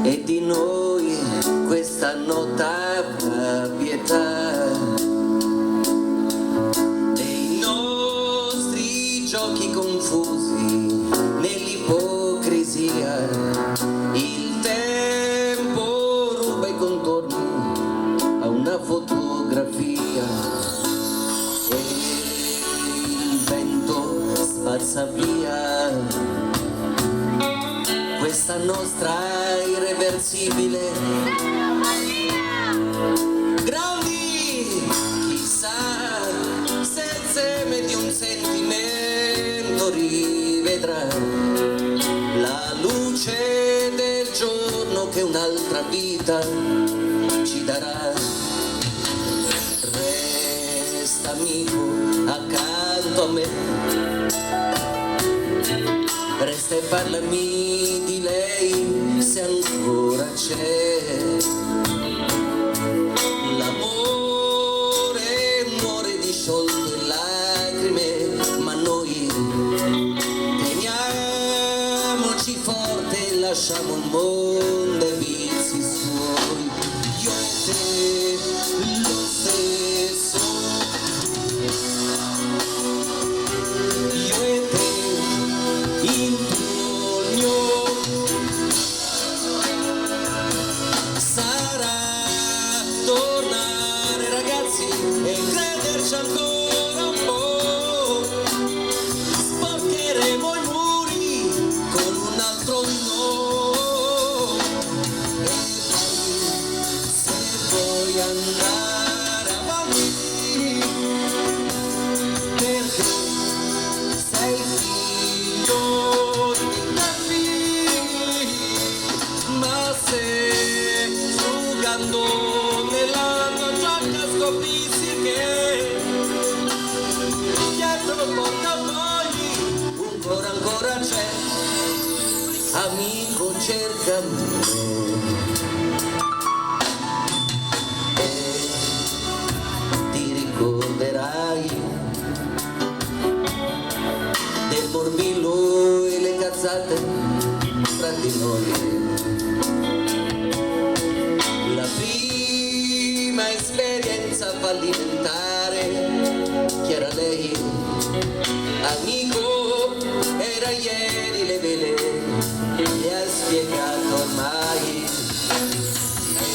E di noi questa nota pietà dei nostri giochi confusi nell'ipocrisia. Il tempo ruba i contorni a una fotografia e il vento spazza via questa nostra irreversibile. Grandi, chissà se il seme di un sentimento rivedrà la luce del giorno che un'altra vita ci darà. Resta amico accanto a me, resta e parlami di lei se ancora c'è. L'amore muore disciolto in lacrime, ma noi teniamoci forte e lasciamo il mondo ai vizi suoi. Io e te lo stesso, io e te in sogno. Sarà tornare ragazzi e crederci ancora un po'. Sporcheremo i muri con un altro no. E poi se vuoi andare avanti, perché sei figlio di David, ma se frugando nella tua giacca scoprissi che dietro il portafogli un cuore ancora c'è, amico cercami. E ti ricorderai del morbillo e le cazzate tra di noi. La prima esperienza fallimentare, chi era lei? Amico, era ieri, le vele le hai spiegato ormai.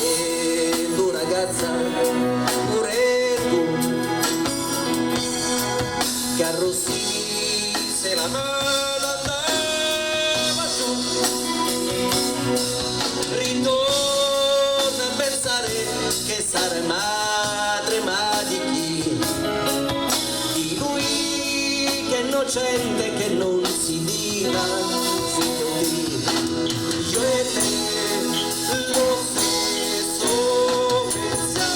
E tu ragazza, pure tu, che arrossivi se la mano andava su, ritorna a pensare che sarai madre, ma di chi? Di lui che è innocente, che non si dica figlio di. Io e te lo stesso pensiamo.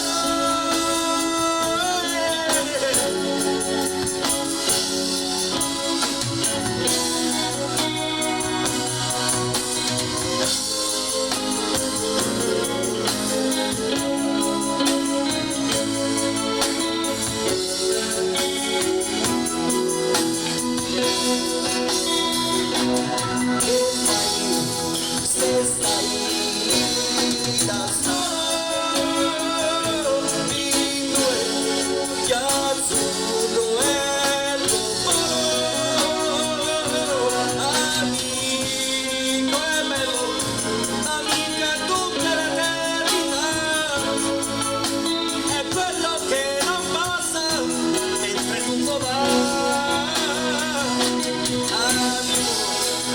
Se stai da solo in due piazze e amico è bello, amica tutta l'eternità, è quello che non passa e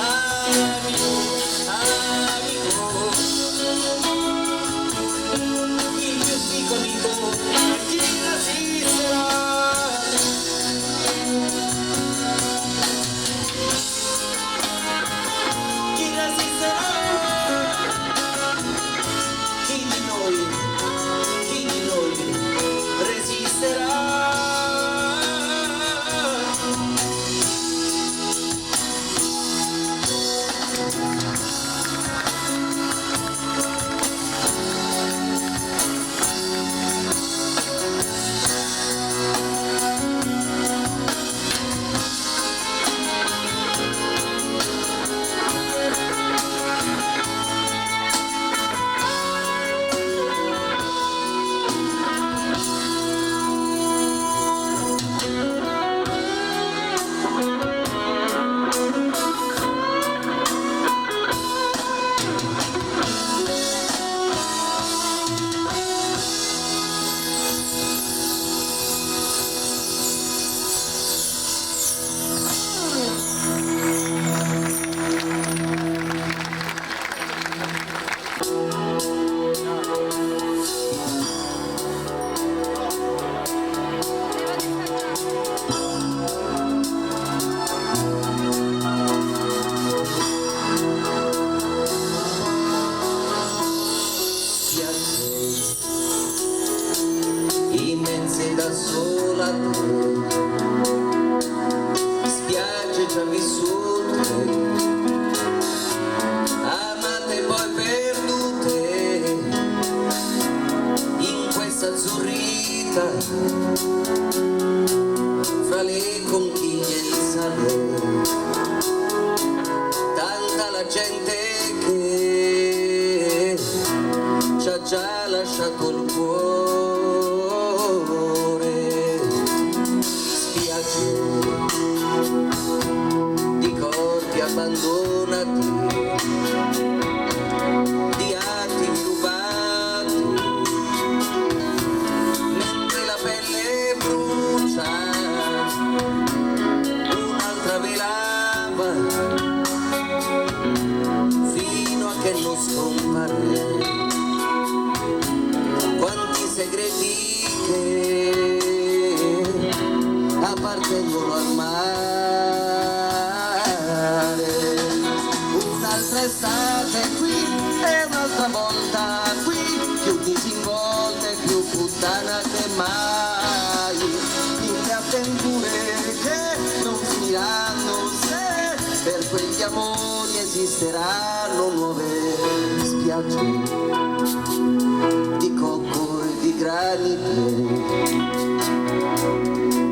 amico, amico, il più piccolo chi resisterà? Chi resisterà? Chi di noi resisterà? Immense da sola tu, spiagge già vissute, amate poi perdute, in questa azzurrita, fra le conchiglie e il sale, tanta la gente che ci ha già lasciato il cuore. Di corpi abbandonati, di attimi rubati, mentre la pelle brucia, un'altra velava, fino a che non scompare. Quanti segreti che appartengono al mare. Un'altra estate qui e un'altra volta qui, più disinvolta e più puttana che mai. Mille avventure che non finiranno se per quegli amori esisteranno nuove spiagge di cocco e di granite,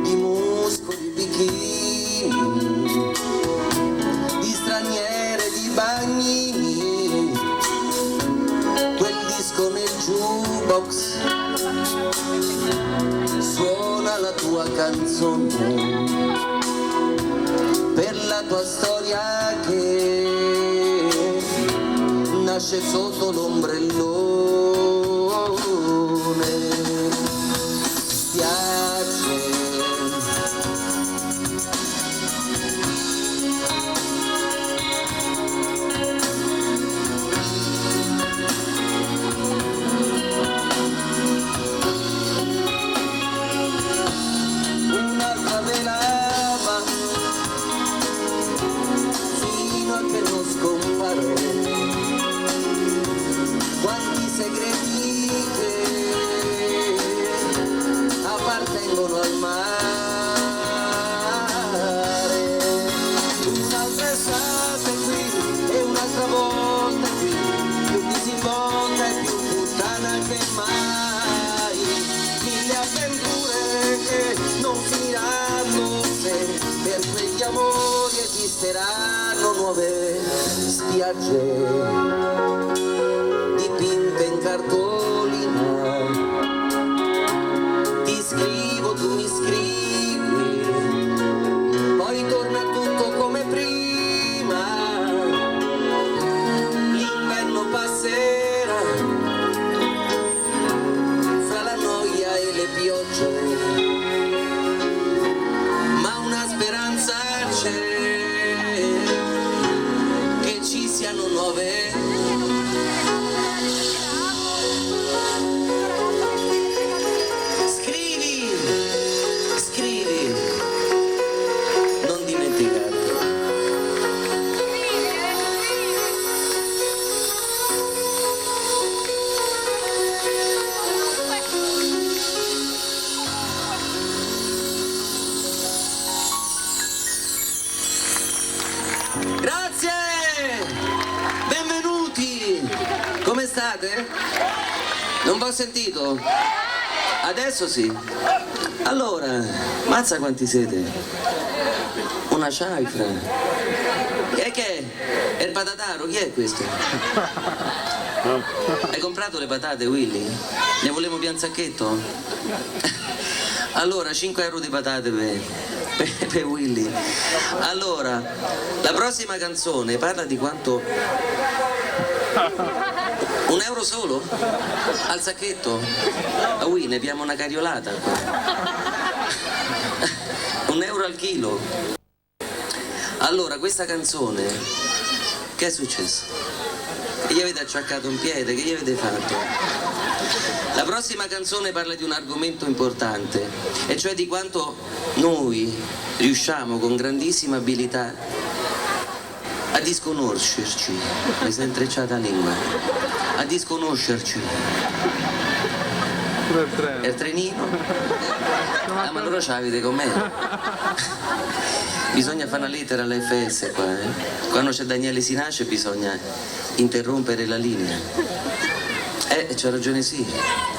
di muscoli bikini, di straniere, di bagnini, quel disco nel jukebox suona la tua canzone, per la tua storia che nasce sotto l'ombrellone. Un'altra velava fino a che non scompare. Quanti segreti che appartengono al mare. Un'altra estate qui e un'altra volta qui, più disinvolta e più puttana che mai. Mille avventure che non finiranno se per quegli amori esisteranno nuove spiagge dipinte in cartolina. Ti scrivo, tu mi scrivi, poi torna tutto come prima. L'inverno passerà fra la noia e le piogge, ma una speranza c'è, state? Non vi ho sentito? Adesso sì. Allora, mazza quanti siete? Una cifra. E che è? Il patataro? Chi è questo? Hai comprato le patate, Willy? Ne volevamo più un sacchetto? Allora, 5 euro di patate per Willy. Allora, la prossima canzone parla di quanto... 1 euro solo? Al sacchetto? A Willy ne abbiamo una cariolata qua. 1 euro al chilo. Allora, questa canzone, che è successo? Che gli avete acciaccato un piede? Che gli avete fatto? La prossima canzone parla di un argomento importante, e cioè di quanto noi riusciamo con grandissima abilità a disconoscerci. Mi si è intrecciata la lingua. A disconoscerci. Il trenino? Ah, ma allora ce l'avete con me? Bisogna fare una lettera all'FS qua, eh? Quando c'è Daniele Sinace bisogna interrompere la linea. C'ha ragione, sì.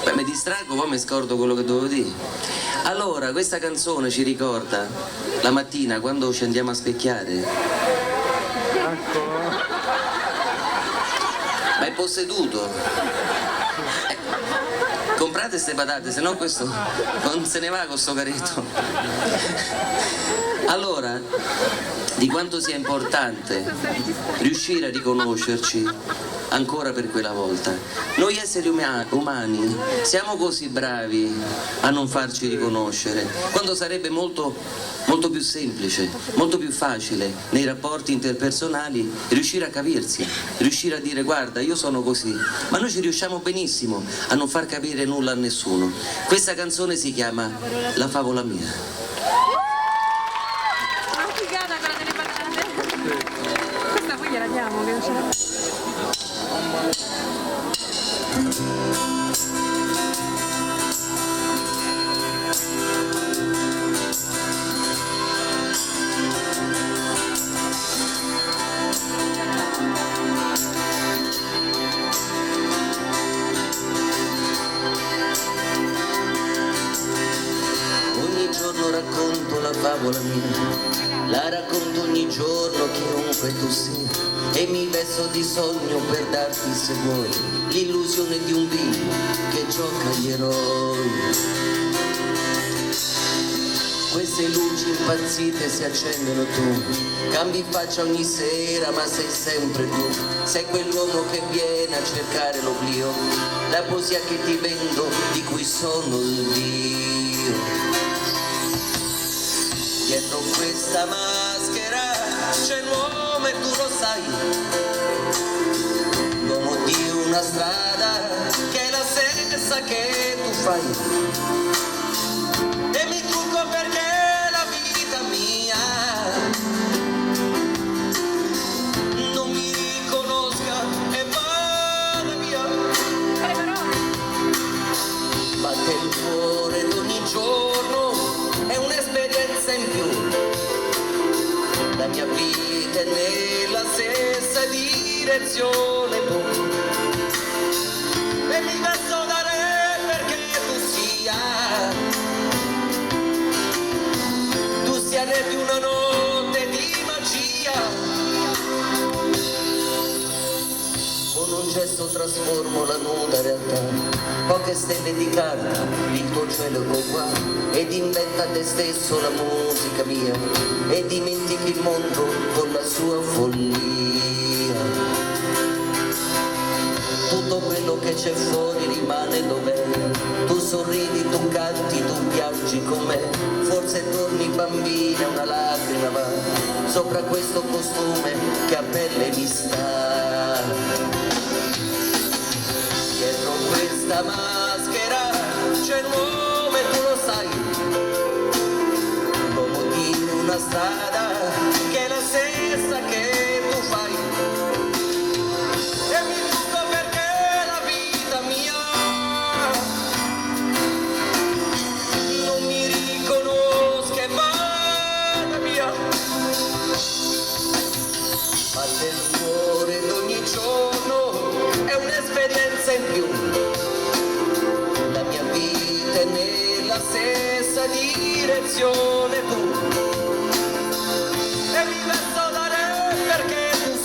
Beh, mi distraggo, poi mi scordo quello che dovevo dire. Allora, questa canzone ci ricorda la mattina quando ci andiamo a specchiare. Ma è posseduto. Comprate ste patate, se no questo non se ne va con sto caretto. Allora, di quanto sia importante riuscire a riconoscerci ancora per quella volta. Noi esseri umani siamo così bravi a non farci riconoscere, quando sarebbe molto più semplice, molto più facile nei rapporti interpersonali riuscire a capirsi, riuscire a dire guarda io sono così, ma noi ci riusciamo benissimo a non far capire nulla a nessuno. Questa canzone si chiama La favola mia. Questa poi gliela diamo, che non ce l'ha. Ogni giorno racconto la favola mia, la racconto ogni giorno chiunque tu sia, e mi vesto di sogno per darti, se vuoi, l'illusione di un bimbo che gioca agli eroi. Queste luci impazzite si accendono tu, cambi faccia ogni sera ma sei sempre tu, sei quell'uomo che viene a cercare l'oblio, la poesia che ti vendo di cui sono il Dio. Dietro questa maschera c'è l'uomo e tu lo sai, l'uomo di una strada che è la stessa che tu fai, e mi trucco perché la vita mia non mi riconosca e vada via. Batte il cuore d'ogni giorno, è un'esperienza in più, la mia vita è nella stessa direzione tu, e mi vesto da re perché tu sia re di una notte di magia. Con un gesto trasformo la nuda realtà, poche stelle di carta, il tuo cielo ecco qua, ed inventa te stesso la musica mia, e dimentichi il mondo con la sua follia. Tutto quello che c'è fuori rimane dov'è, tu sorridi, tu canti, tu piangi con me, forse torni bambina, una lacrima va sopra questo costume che a pelle mi sta. Dietro questa maschera c'è l'uomo e tu lo sai, l'uomo di una strada che è la stessa che tu fai, e mi trucco perché la vita mia non mi riconosca e vada via. Batte il cuore d'ogni giorno, è un'esperienza sei più, la mia vita è nella stessa direzione tu, e mi verso dare perché tu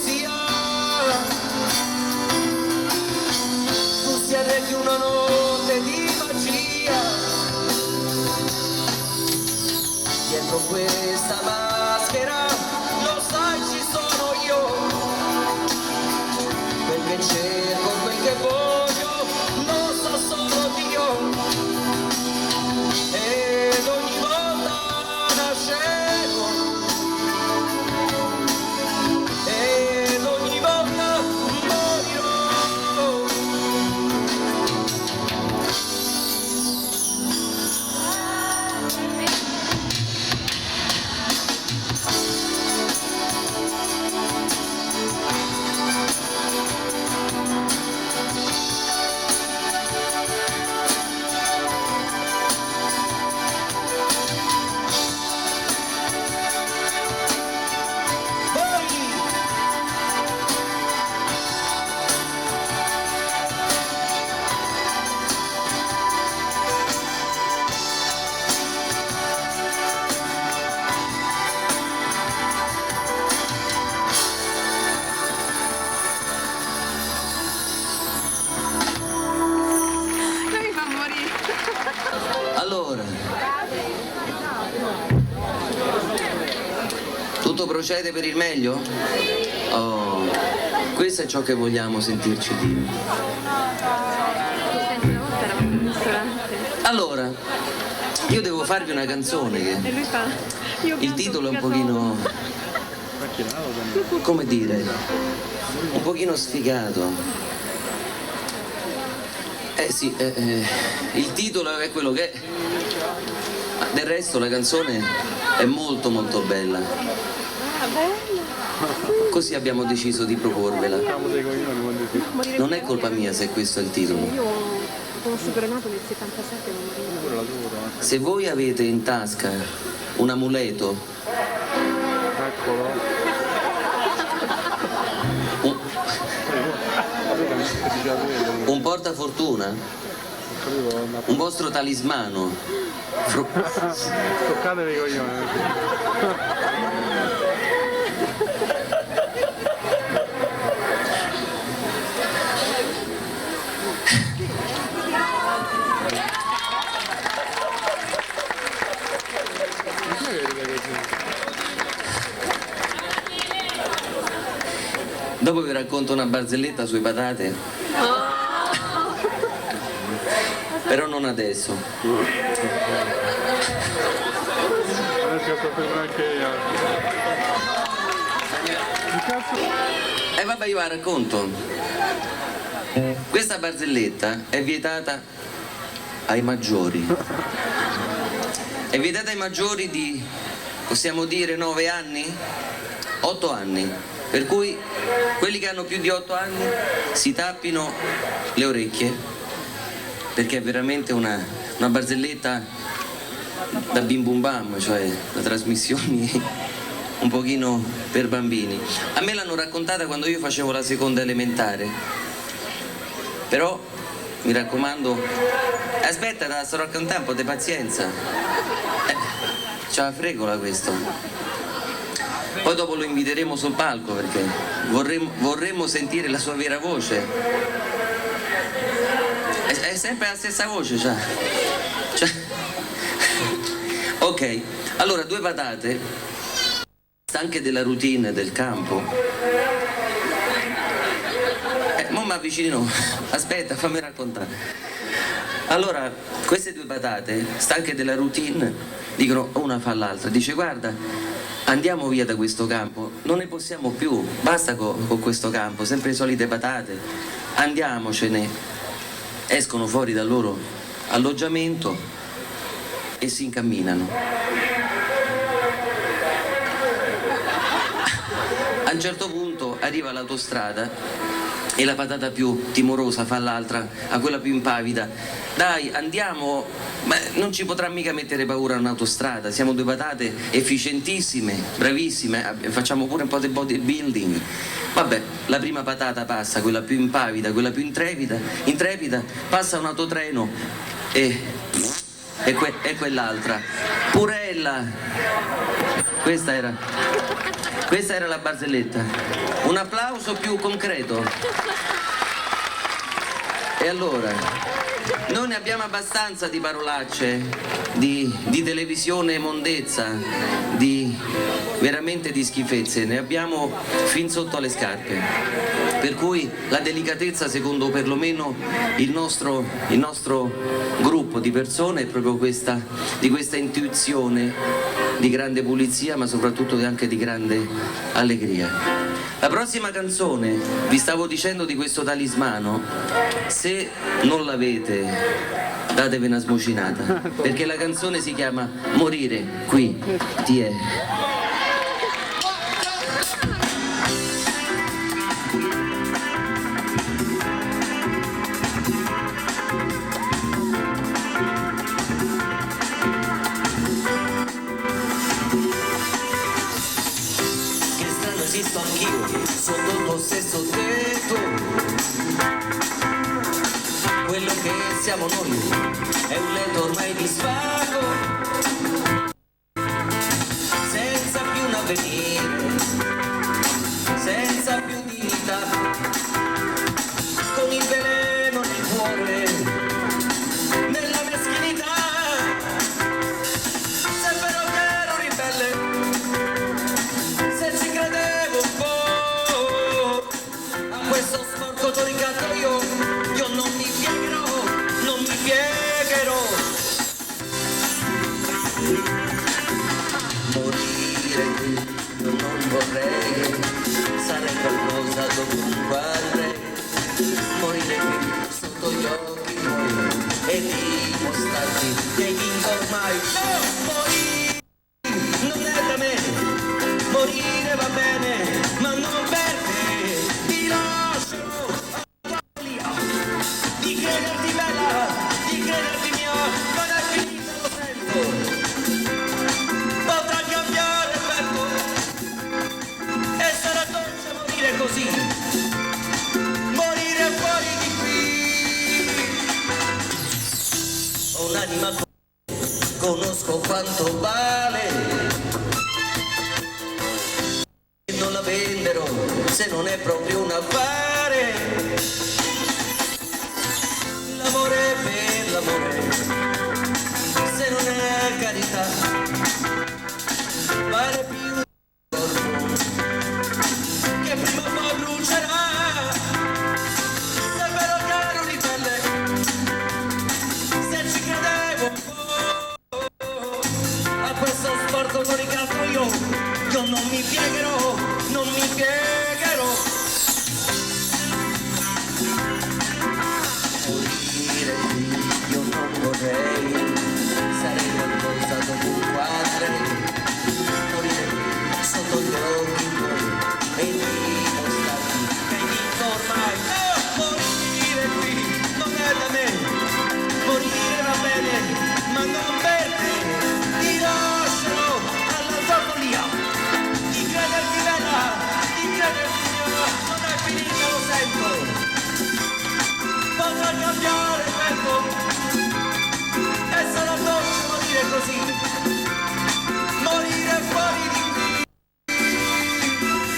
sia rechi una notte di magia, dietro questa maschera lo sai ci sono io, quel che cerco, quel che voglio lo so solo Dio, ed ogni volta nascevo ed ogni volta morirò. Mi fa morire. Allora, tutto procede per il meglio? Oh, questo è ciò che vogliamo sentirci dire. Senti, una volta eravamo in un ristorante Allora, io devo farvi una canzone e che lui fa... Io il pianto titolo è un perché pochino, come dire, un pochino sfigato. Sì, il titolo è quello che è. Ma del resto la canzone è molto molto bella. Così abbiamo deciso di proporvela. morire Non è colpa mia se questo è il titolo. Io ho conosciuto Renato nel 77 e non morivo. Se voi avete in tasca un amuleto, un portafortuna, un vostro talismano, Toccatevi i coglioni. dopo vi racconto una barzelletta sui patate, però non adesso. Adesso sto fermando anche io. Che cazzo? E vabbè, io la racconto. Questa barzelletta è vietata ai maggiori. È vietata ai maggiori di, possiamo dire, 9 anni? 8 anni. Per cui quelli che hanno più di 8 anni si tappino le orecchie, perché è veramente una barzelletta da bim bum bam, cioè da trasmissioni un pochino per bambini. A me l'hanno raccontata quando io facevo la seconda elementare, però mi raccomando, aspetta, te la sto raccontando, un po' di pazienza, c'ha la fregola questo. Poi dopo lo inviteremo sul palco perché vorremmo sentire la sua vera voce. È sempre la stessa voce, cioè. Ok, allora 2 patate, stanche della routine del campo. Mo mi avvicino, aspetta, fammi raccontare. Allora, queste 2 patate, stanche della routine, dicono una fa l'altra, dice guarda, andiamo via da questo campo, non ne possiamo più, basta con questo campo, sempre le solite patate, andiamocene. Escono fuori dal loro alloggiamento e si incamminano. A un certo punto arriva l'autostrada e la patata più timorosa fa l'altra a quella più impavida: dai, andiamo. Beh, non ci potrà mica mettere paura un'autostrada, siamo due patate efficientissime, bravissime, facciamo pure un po' di bodybuilding. Vabbè, la prima patata passa, quella più impavida, quella più intrepida, passa un autotreno e quell'altra, Purella. Questa era la barzelletta. Un applauso più concreto. E allora, noi ne abbiamo abbastanza di parolacce, di televisione mondezza, veramente di schifezze, ne abbiamo fin sotto le scarpe. Per cui la delicatezza, secondo perlomeno il nostro gruppo di persone, è proprio di questa intuizione di grande pulizia, ma soprattutto anche di grande allegria. La prossima canzone, vi stavo dicendo di questo talismano, se non l'avete datevi una smucinata, perché la canzone si chiama Morire qui ti è. Esisto anch'io sotto il tuo stesso tetto. Quello che siamo noi è un letto ormai di svago, senza più un avvenire, senza più dignità, con il veleno nel cuore, nella meschinità. Se è vero che ero ribelle, se ci credevo un po' a questo sporco toricato, io non mi piegherò, non mi piegherò. Morire qui io non vorrei, sarei qualcosa dovunque andrei. Morire qui sotto gli occhi tuoi e dimostrarti che hai vinto ormai. No, morire non è da me, morire va bene, ma non per te. Ti lascio alla follia di crederti bella, di crederti mia, non è finita, lo sento. Potrà cambiare il vento e sarà dolce morire così, morire fuori di qui. Ho un'anima, conosco quanto vale, non la venderò se non è proprio un affare. L'amore per l'amore, se non è carità, vale più un corpo che prima o poi brucerà. Se è vero che ero ribelle, se ci credevo un po' a questo sporco coricato, io non mi piegherò, non mi piegherò. Morire qui io non vorrei, sarei qualcosa dovunque andrei. Morire qui sotto gli occhi tuoi e dimostrarti che hai vinto ormai. No, morire qui non è da me, morire va bene, ma non per te. Ti lascerò alla tua follia di crederti bella, di crederti mia, non è finita, lo sento. Potrà cambiare il vento e sarà dolce morire così, morire fuori di qui,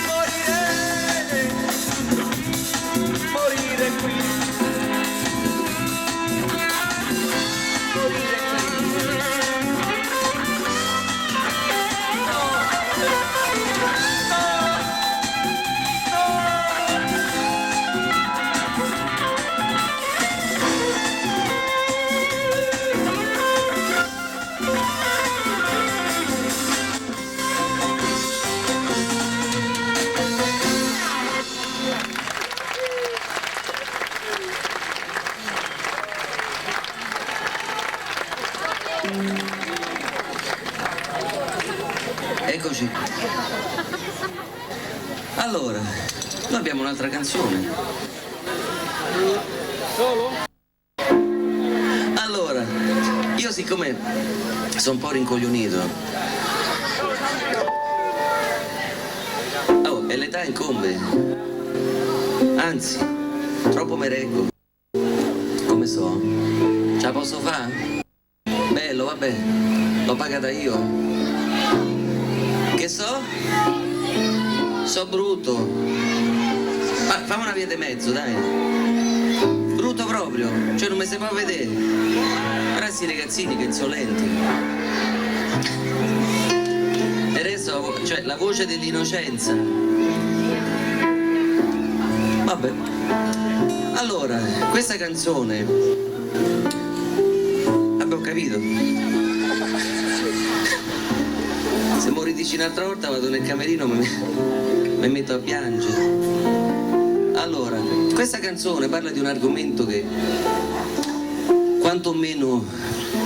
morire qui, morire qui. Eccoci. Allora, noi abbiamo un'altra canzone. Allora, io siccome sono un po' rincoglionito, oh, e l'età incombe, anzi, troppo me reggo, come so, ce la posso fare? Bello, vabbè, l'ho pagata io, che so? So brutto, ma fammi una via di mezzo, dai, brutto proprio, cioè non mi si può vedere, guarda questi ragazzini che insolenti. E adesso, cioè, la voce dell'innocenza. Vabbè. Allora, questa canzone, abbiamo capito. Se mi ridici un'altra volta vado nel camerino e mi metto a piangere. Allora, questa canzone parla di un argomento che quanto meno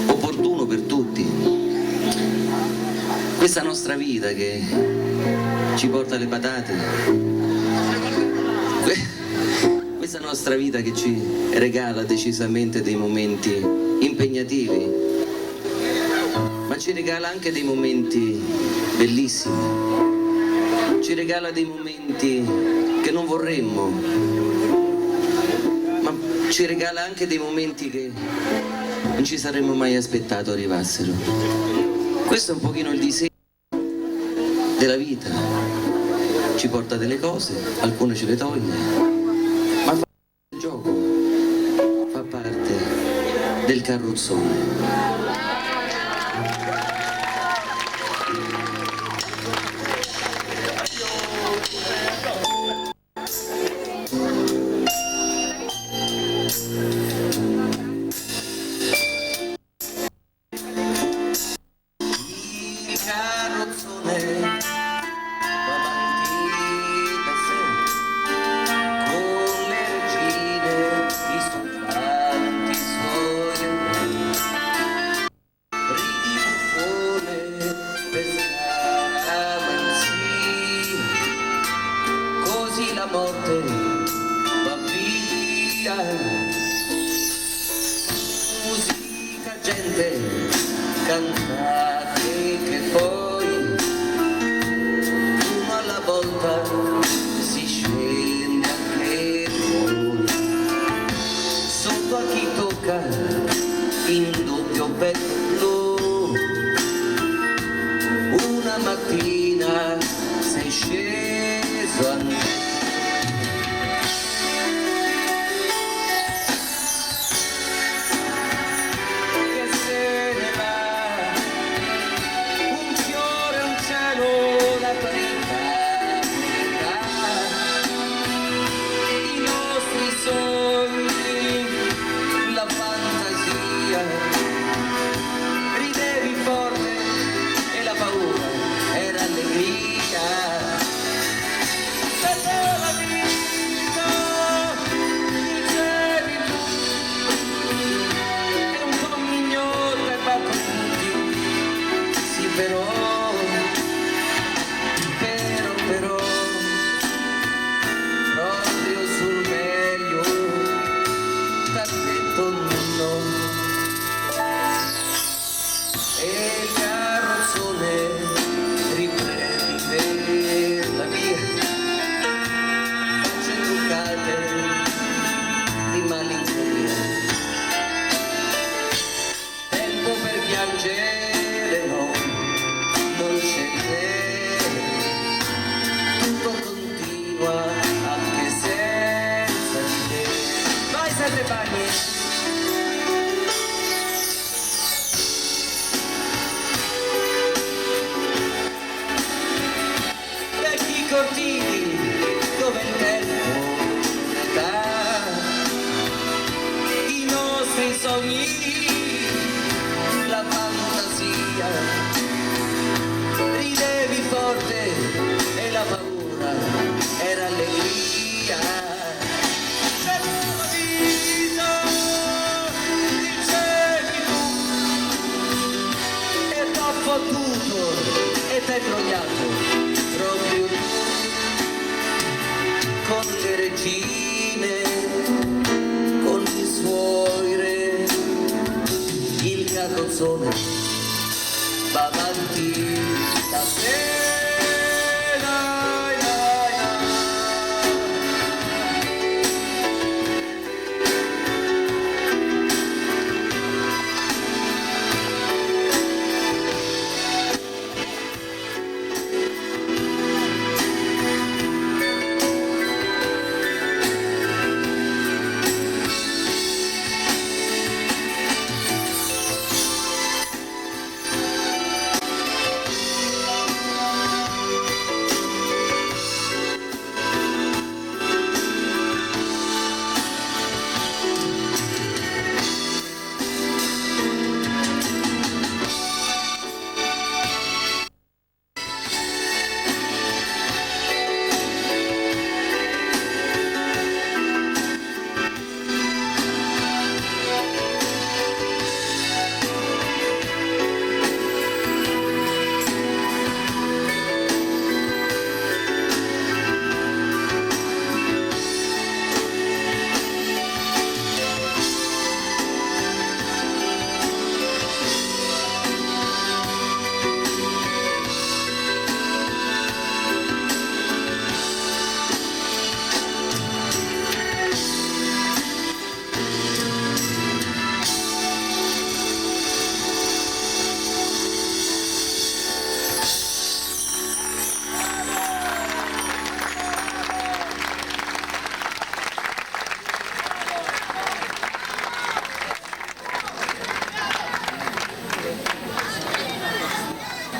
opportuno per tutti. Questa nostra vita che ci porta le patate, questa nostra vita che ci regala decisamente dei momenti impegnativi, ma ci regala anche dei momenti bellissimi, ci regala dei momenti che non vorremmo, ma ci regala anche dei momenti che non ci saremmo mai aspettato arrivassero. Questo è un pochino il disegno della vita, ci porta delle cose, alcune ce le toglie, ma fa parte del gioco, fa parte del carrozzone. La morte va via, musica, gente, cantate che poi uno alla volta si scende anche noi, sotto a chi tocca in doppio petto, una mattina sei sceso a me. Però, proprio sul meglio, t'ha detto no. E il carrozzone riprende la via, facce truccate di malinconia, tempo per piangere no, non c'è tutto continua anche senza di te. Vai Sette Bagni! Vecchi cortili dove il tempo l'età, i nostri sogni, la fantasia, ridevi forte e la paura era allegria. Se l'ho visto, dicevi tu, e t'ho fottuto e t'hai trovato proprio tu, con le regine canzone va avanti da sé.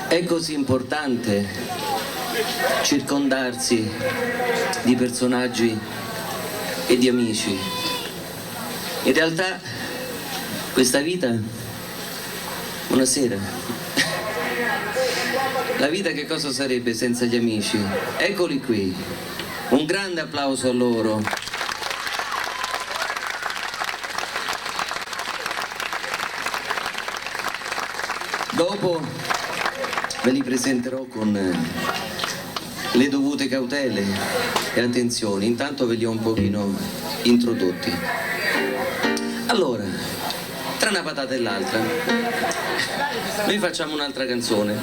È così importante circondarsi di personaggi e di amici. In realtà questa vita, buonasera, la vita che cosa sarebbe senza gli amici? Eccoli qui, un grande applauso a loro. Dopo ve li presenterò con le dovute cautele e attenzioni, intanto ve li ho un pochino introdotti. Allora, tra una patata e l'altra, noi facciamo un'altra canzone,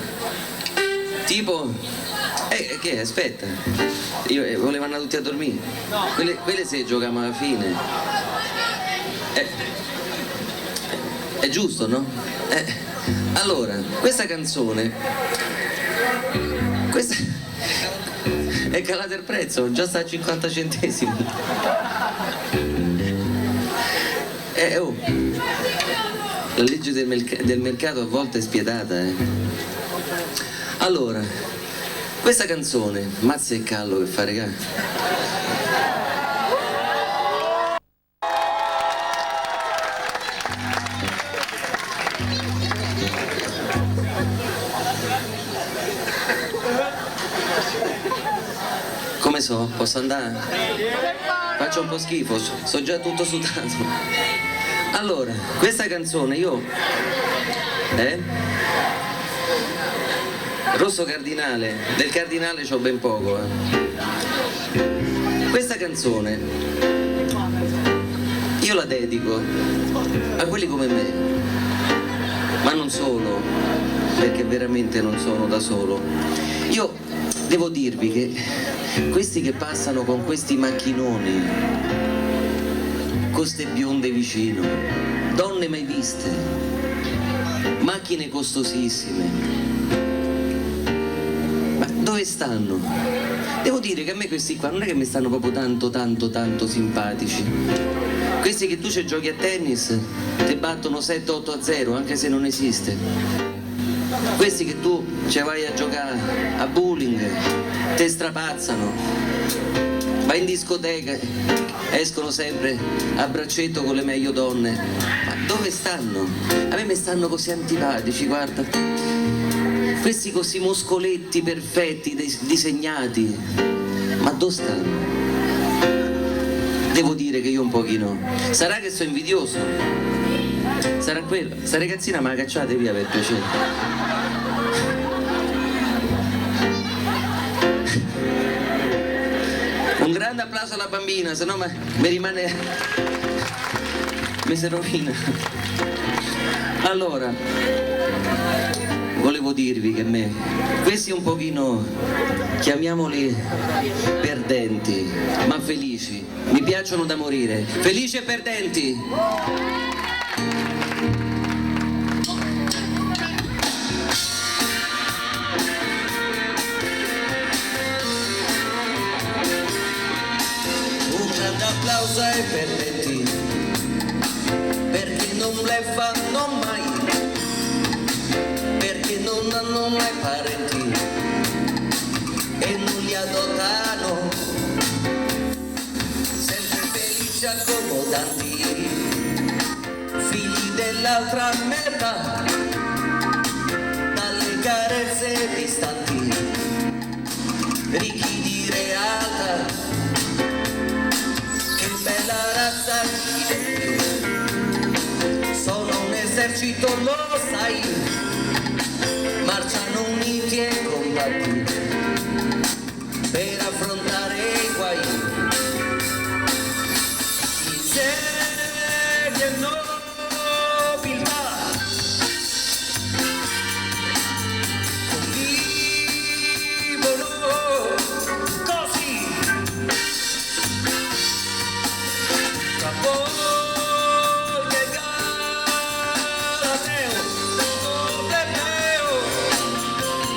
tipo, che aspetta, volevano tutti a dormire, quelle se giochiamo alla fine, è giusto, no? Allora, questa canzone, questa è calato il prezzo, già sta a 50 centesimi. Oh, la legge del mercato a volte è spietata, Allora, questa canzone, mazza e callo che fa, regà. Come so? Posso andare? Faccio un po' schifo, so già tutto sudato. Allora, questa canzone io... Rosso cardinale, del cardinale c'ho ben poco, Questa canzone io la dedico a quelli come me, ma non solo, perché veramente non sono da solo. Io devo dirvi che questi che passano con questi macchinoni, con ste bionde vicino, donne mai viste, macchine costosissime, ma dove stanno? Devo dire che a me questi qua non è che mi stanno proprio tanto simpatici. Questi che tu ci giochi a tennis ti battono 7-8-0 anche se non esiste. Questi che tu ci vai a giocare a bowling te strapazzano, vai in discoteca, escono sempre a braccetto con le meglio donne. Ma dove stanno? A me mi stanno così antipatici, guarda, questi così muscoletti perfetti, disegnati, ma dove stanno? Devo dire che io un pochino, sarà che sono invidioso, sarà quello, sta ragazzina me la cacciate via per piacere. Un grande applauso alla bambina, se no mi rimane... mi si rovina. Allora, volevo dirvi che questi un pochino, chiamiamoli perdenti, ma felici, mi piacciono da morire, felici e perdenti. Un grande applauso ai perdenti, perché non le fanno mai, perché non hanno mai parenti e non li adottano, sempre felici accomodanti, figli dell'altra metà, dalle carezze distanti, ricchi di realtà. Che bella razza di denti, sono un esercito, lo sai, marciano uniti e compatti per affrontare i guai. Miseria e nobiltà convivono così, tra Volga e Galateo, Tolomeo.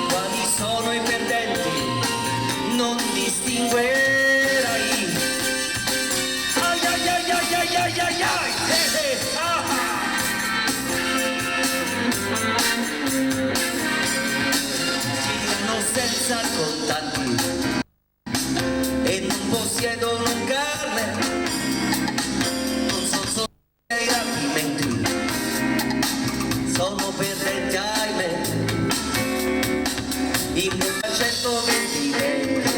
Quali sono i perdenti? Non distinguerai. Ai ai ai ai ai ai ai ai, ah. Girano senza contanti e non possiedono carne, non sono solo dei rapimenti, sono perdenti ahimè. In 1920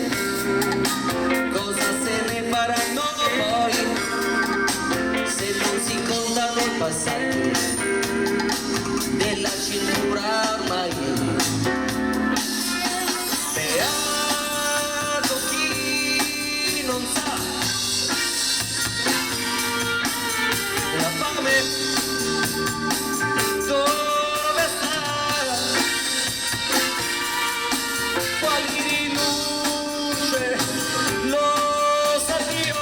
cosa se ne faranno poi se non si contano il passato della cintura ormai? Beato chi non sa la fame dove sta, quali rinunce lo sa Dio.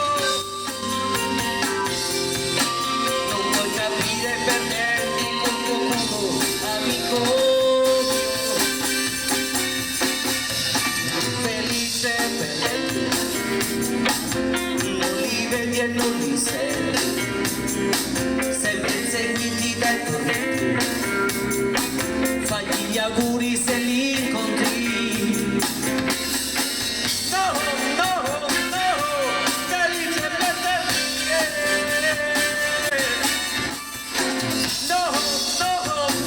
Non puoi capire perdenti con tuo culo, amico mio. Felice perdenti, non li vedi e non li senti, sempre inseguiti dai tormenti, fagli gli auguri se li incontri. No, no, no, felice perdenti. No, no,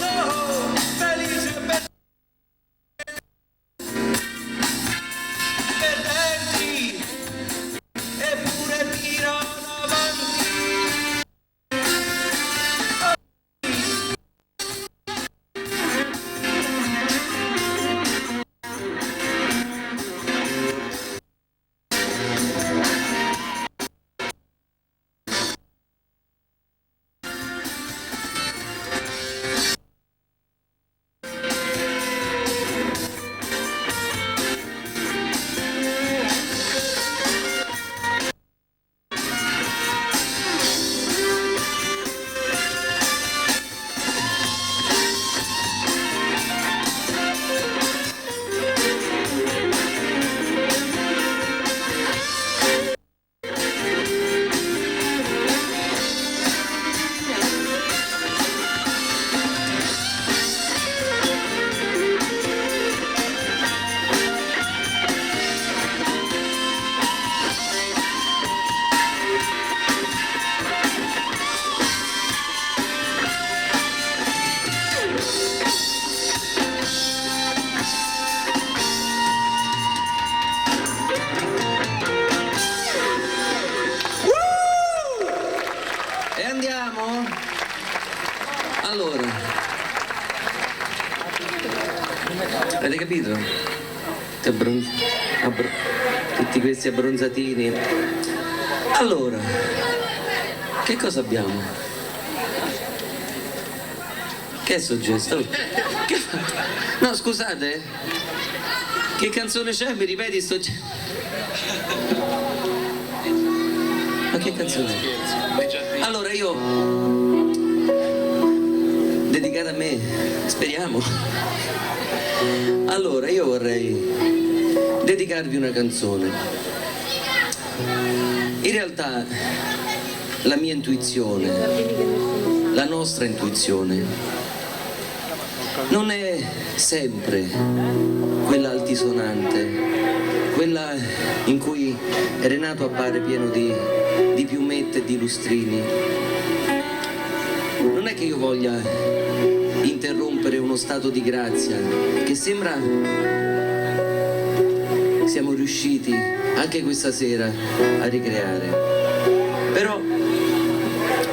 no, felice perdenti, eppure tirano avanti. Allora, avete capito? Tutti questi abbronzatini. Allora, che cosa abbiamo? Che è sto gesto? No, scusate. Che canzone c'è? Mi ripeti sto gesto? Ma che canzone è? Allora io, dedicata a me, speriamo. Allora io vorrei dedicarvi una canzone. In realtà la mia intuizione, la nostra intuizione non è sempre quella altisonante, quella in cui Renato appare pieno di piumette e di lustrini. Non è che io voglia interrompere uno stato di grazia che sembra siamo riusciti anche questa sera a ricreare. Però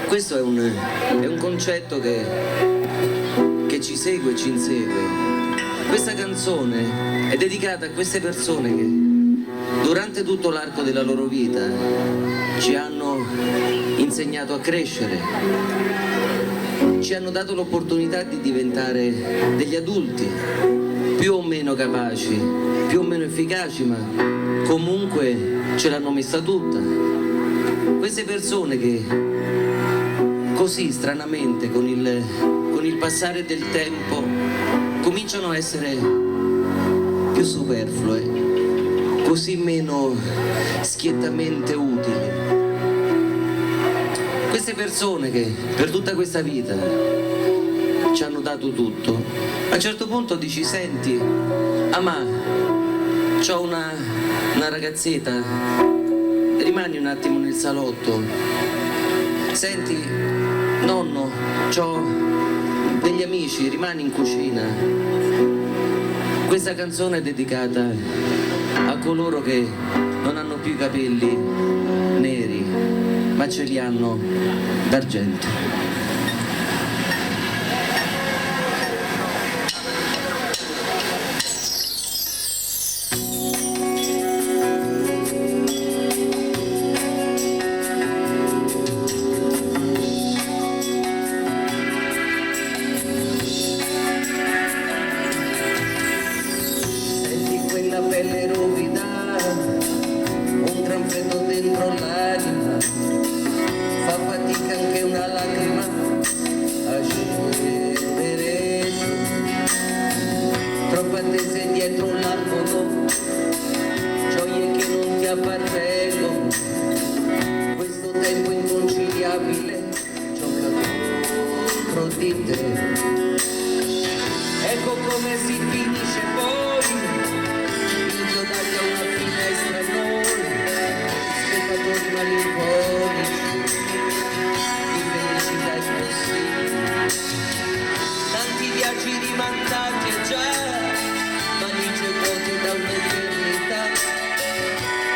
questo è un concetto che ci segue e ci insegue. Questa canzone è dedicata a queste persone che durante tutto l'arco della loro vita ci hanno insegnato a crescere, ci hanno dato l'opportunità di diventare degli adulti più o meno capaci, più o meno efficaci, ma comunque ce l'hanno messa tutta. Queste persone che così stranamente con il passare del tempo cominciano a essere più superflue, così meno schiettamente utili. Queste persone che per tutta questa vita ci hanno dato tutto, a un certo punto dici: senti, ma c'ho una ragazzetta, rimani un attimo nel salotto. Senti, nonno, c'ho degli amici, rimani in cucina. Questa canzone è dedicata a coloro che non hanno più i capelli neri, ma ce li hanno d'argento. Pelle rovida, un gran freddo dentro l'anima, fa fatica anche una lacrima a scendere giù, troppe attese dietro un largo no, gioie che non ti appartengono, questo tempo inconciliabile gioca contro di te. Ecco come si finisce poi, inchiodati a una finestra e noi, spettatori malinconici, di felicità esplosiva. Tanti viaggi rimandati e già, valigie vuote da un'eternità,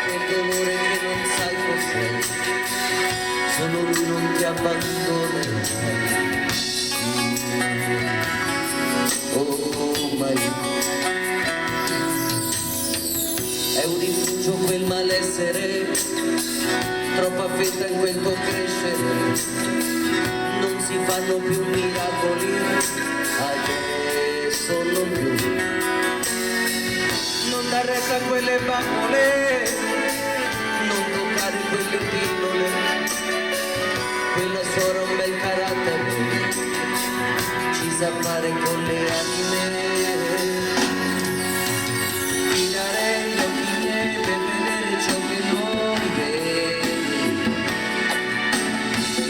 quel dolore che non sai cos'è, solo lui non ti abbandonerà. Oh my, è un rifugio quel malessere, troppa fretta in quel tuo crescere, non si fanno più miracoli, adesso non più, non dar retta a quelle bambole, non toccare quelle pillole, quella suora un bel carattere, ci sa fare con le anime. Tirare gli occhi miei per vedere ciò che non vedi,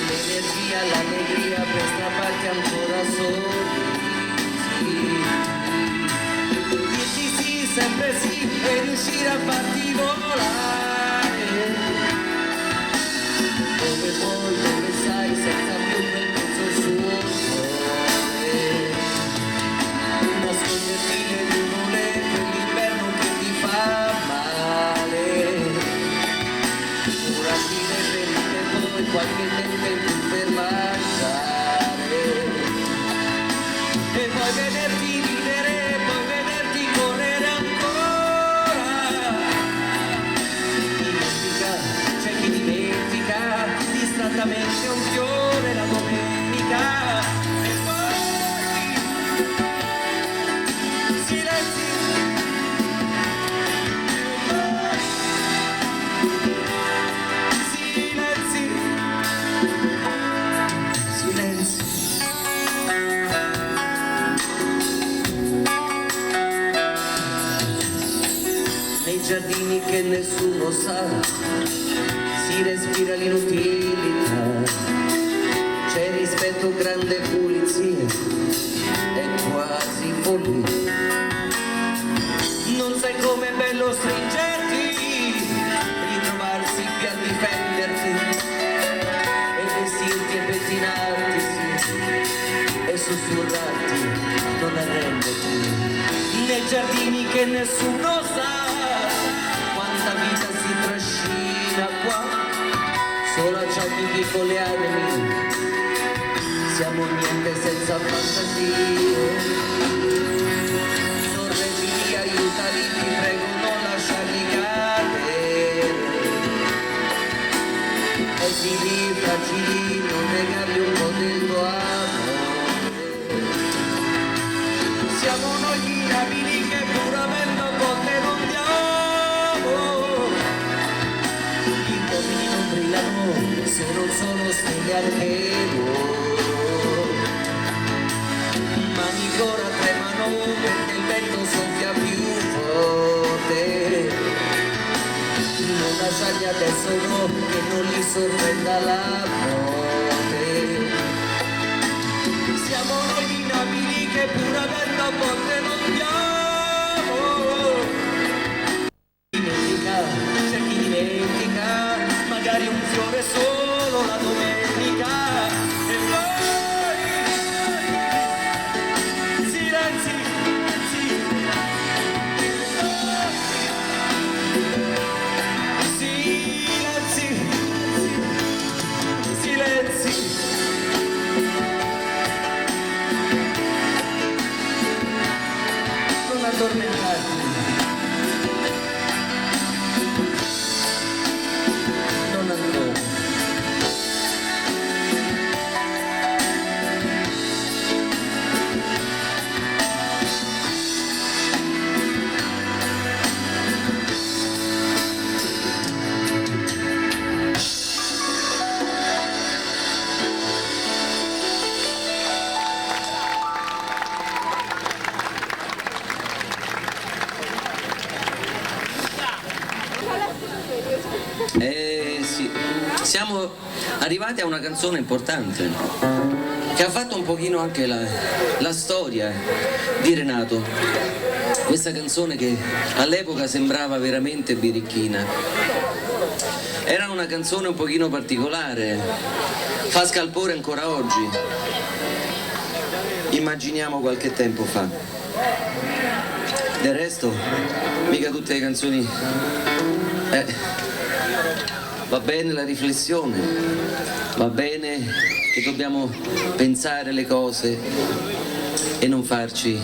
l'energia, l'allegria per strapparti ancora sorrisi, dirti sì, sempre sì e riuscire a farti volare dove vuoi, dove sai, senza più quel pezzo suo. Nasconderti le nuvole per l'inverno che ti fa male, curarti le ferite poi qualche tempo in più per mangiare, e poi vederti ridere, poi vederti correre ancora. Dimentica, c'è chi dimentica distrattamente un fiore la domenica, e poi giardini che nessuno sa, si respira l'inutilità, c'è rispetto, grande pulizia, è quasi follia. Non sai com'è bello stringerti, ritrovarsi qui a difenderti, e vestirti e pettinarti, sì, e sussurrarti, non arrenderti, nei giardini che nessuno sa, quanta vita si trascina qua, solo a ciocchi piccoli animi, siamo niente senza fantasie. Aiutali, ti prego, non lasciarli cadere, e di lì fragili, non negargli un po' del tuo amore. Siamo noi gli inabili che pur avendo botte non diamo, i uomini non brillano se non sono stelle anche loro, ma ancora tremano perché il vento soffia più forte. Non lasciarli adesso, no, che non li sorprenda la morte. Siamo noi gli inabili che pur avendo a volte non diamo. Dimentica, c'è chi dimentica, magari un fiore solo la domenica. E poi silenzi, non addormentarti, non andrò. Sì, siamo arrivati a una canzone importante che ha fatto un pochino anche la storia di Renato. Questa canzone che all'epoca sembrava veramente birichina. Era una canzone un pochino particolare, fa scalpore ancora oggi. Immaginiamo qualche tempo fa. Del resto, mica tutte le canzoni... Va bene la riflessione, va bene che dobbiamo pensare le cose e non farci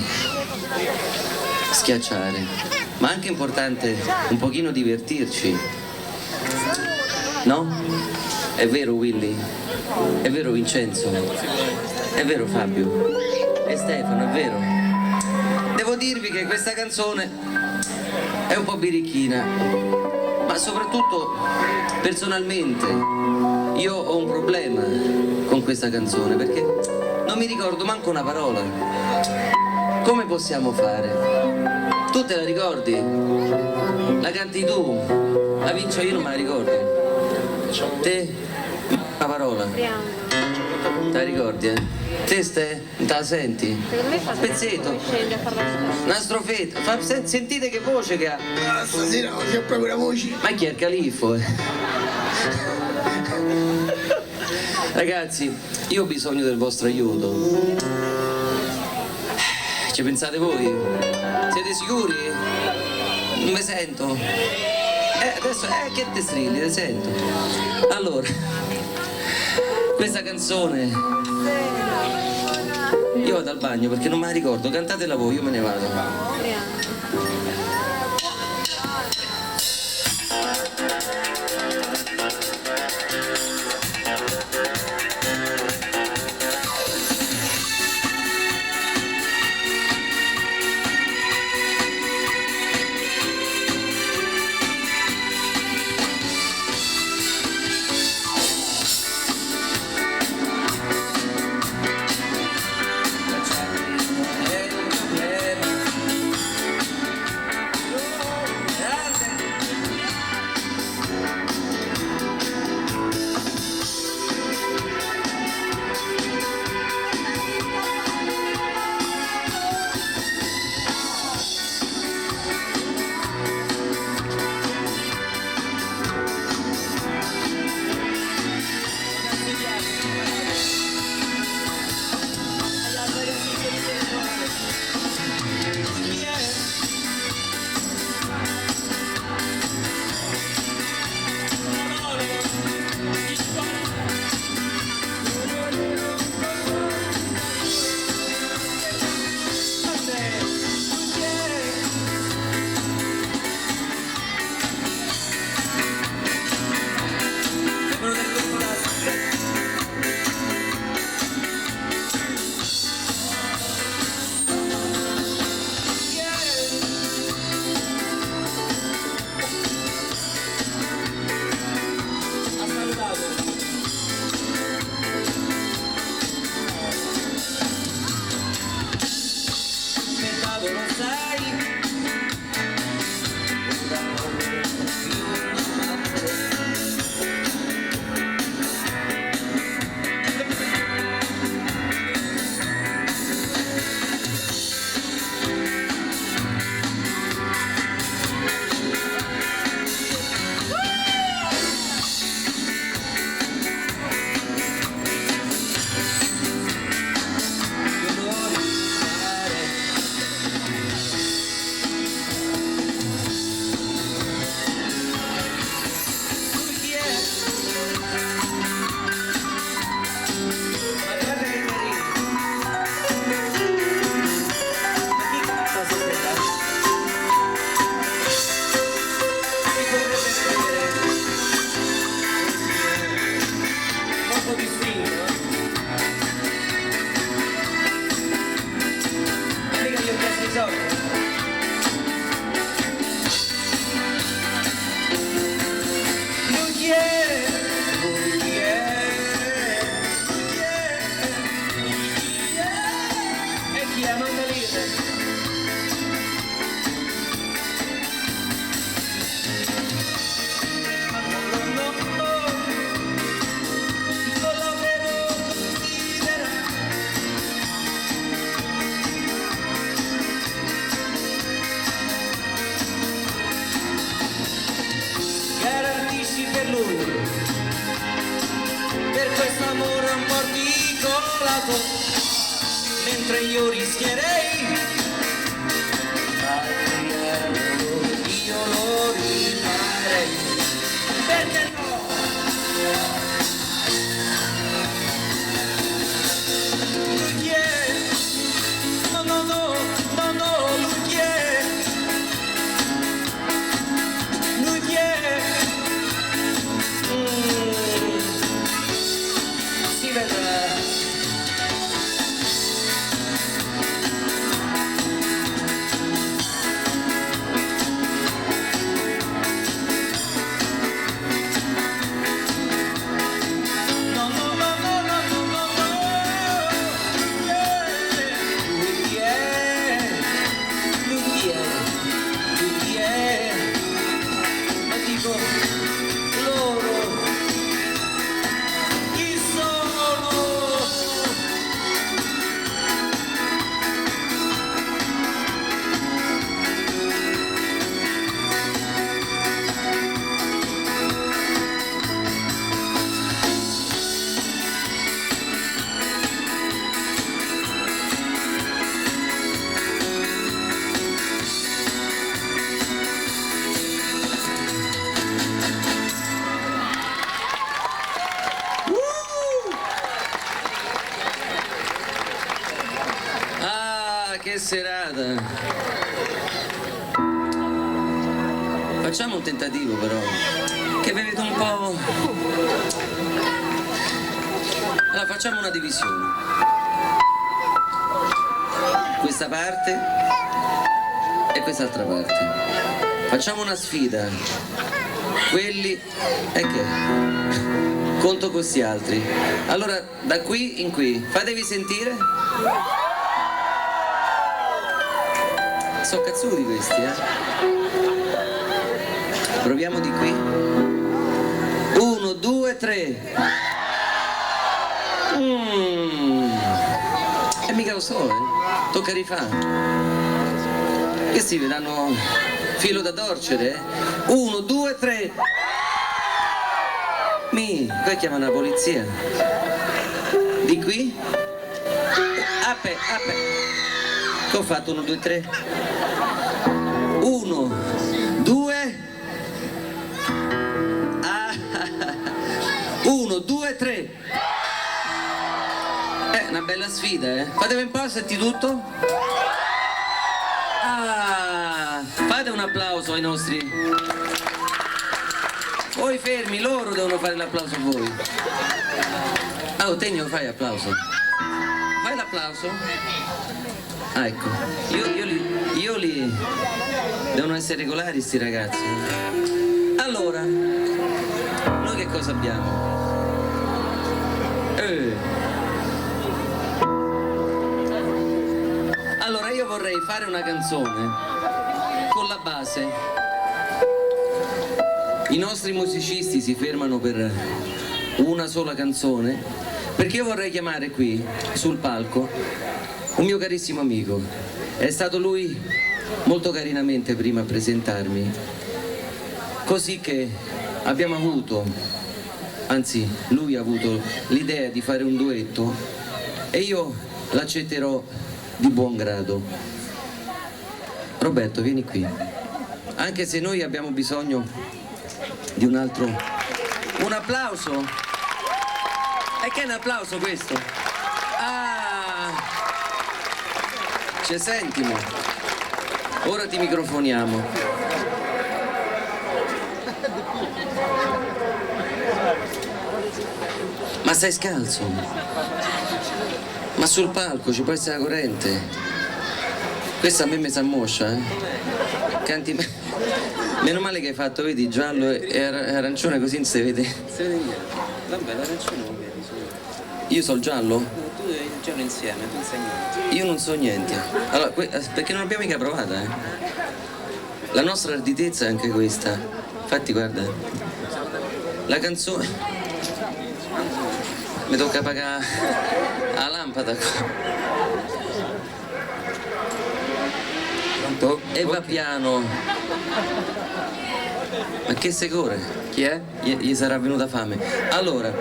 schiacciare, ma è anche importante un pochino divertirci, no? È vero Willy? È vero Vincenzo? È vero Fabio? E Stefano, è vero? Devo dirvi che questa canzone è un po' birichina, ma soprattutto personalmente io ho un problema con questa canzone perché non mi ricordo manco una parola. Come possiamo fare? Tu te la ricordi? La canti tu? La vincio io, non me la ricordi? Te? Una parola? Te la ricordi, Te te la senti? Secondo me fa pezzetto. scende a fare la sua. Una strofetta. Sentite che voce che ha. Stasera c'è proprio la voce. Ma chi è il califfo? Ragazzi, io ho bisogno del vostro aiuto. Ci pensate voi? Siete sicuri? Non mi sento? Adesso, che te strilli, te sento. Allora, questa canzone, io vado al bagno perché non me la ricordo, cantatela voi, io me ne vado. un particolato, mentre io rischierei io lo rifarei, perché no? Lui chi è? No, no, no, no, no, lui chi è? Lui chi è? Si vedrà. Che serata! Facciamo un tentativo però, che vi vedo un po'... Allora facciamo una divisione. Questa parte e quest'altra parte. Facciamo una sfida. Quelli... e che? Conto questi altri. Allora, da qui in qui, fatevi sentire. So cazzuti questi, Proviamo di qui. 1, 2, 3. E mica lo so, Tocca rifare. Questi vi danno filo da torcere, 1, 2, 3. Poi chiamano la polizia. Di qui. Ape. Che ho fatto? 1, 2, 3. 1, 2. 1, 2, 3. Una bella sfida, Fatevi un po', senti tutto. Fate un applauso ai nostri. Voi fermi, loro devono fare l'applauso a voi. Tegno, fai applauso. Fai l'applauso. Ecco, io li... Devono essere regolari sti ragazzi. Allora, noi che cosa abbiamo? Allora io vorrei fare una canzone con la base. I nostri musicisti si fermano per una sola canzone, perché io vorrei chiamare qui sul palco un mio carissimo amico. È stato lui molto carinamente prima a presentarmi, così che abbiamo avuto, anzi lui ha avuto l'idea di fare un duetto e io l'accetterò di buon grado. Roberto, vieni qui, anche se noi abbiamo bisogno di un altro... Un applauso? E che è un applauso questo? Ci sentimo. Ora ti microfoniamo. Ma stai scalzo? Ma sul palco ci può essere la corrente? Questa a me mi sa moscia, Canti... Meno male che hai fatto, vedi, giallo e arancione, così non si vede. Si vede niente. Vabbè, l'arancione non vedi. Io so il giallo? No, tu e il giallo insieme, tu non sai niente. Io non so niente. Allora, perché non abbiamo mica provata, La nostra arditezza è anche questa. Infatti, guarda, la canzone... Mi tocca pagare la lampada qua. E va piano. Ma che secore? Chi è? Gli sarà venuta fame. Allora,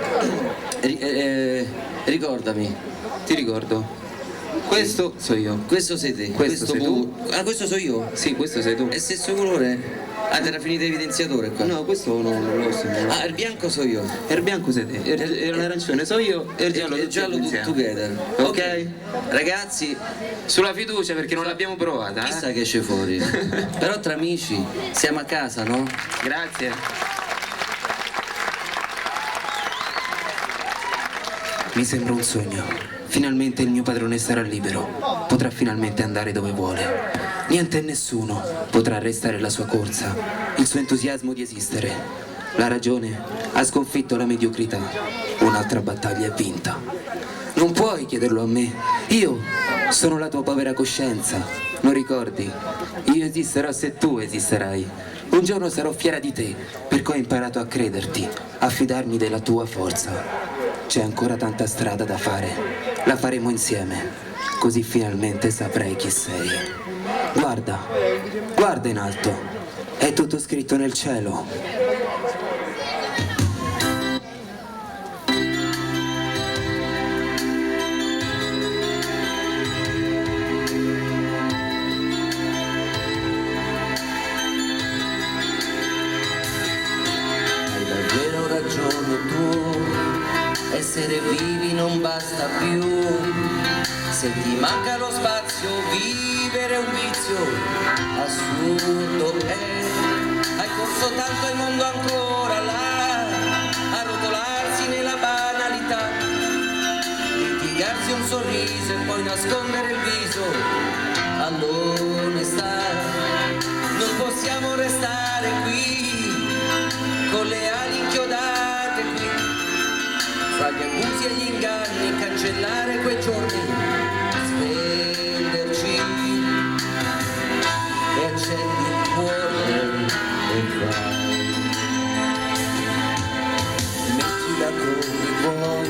ricordami. Ti ricordo. Questo so io. Questo sei te. Questo sei tu. Ah, questo so io? Sì, questo sei tu. È stesso colore? Ah, ti era finito l'evidenziatore qua? No, questo non lo so. Ah, il bianco so io. E il bianco sei te. E l'arancione so io. E il giallo tu, insieme. together. Ok. Ragazzi, Sulla fiducia perché non l'abbiamo provata. chissà che esce fuori. Però tra amici, siamo a casa, no? Grazie. Mi sembra un sogno. Finalmente il mio padrone sarà libero. Potrà finalmente andare dove vuole. Niente e nessuno potrà arrestare la sua corsa, il suo entusiasmo di esistere. La ragione ha sconfitto la mediocrità. Un'altra battaglia è vinta. Non puoi chiederlo a me. Io sono la tua povera coscienza. Non ricordi? Io esisterò se tu esisterai. Un giorno sarò fiera di te, perché ho imparato a crederti, a fidarmi della tua forza. C'è ancora tanta strada da fare. La faremo insieme, così finalmente saprai chi sei. Guarda, guarda in alto. È tutto scritto nel cielo. Hai davvero ragione tu, essere vivi non basta più. Se ti manca lo spazio, vivere è un vizio assurdo è. Hai corso tanto il mondo ancora là, a rotolarsi nella banalità, litigarsi un sorriso e poi nascondere il viso all'onestà. Non possiamo restare qui con le ali inchiodate qui, fra gli abusi e gli inganni, cancellare quei giorni, spenderci e accendi il cuore e vai. Mettila come vuoi,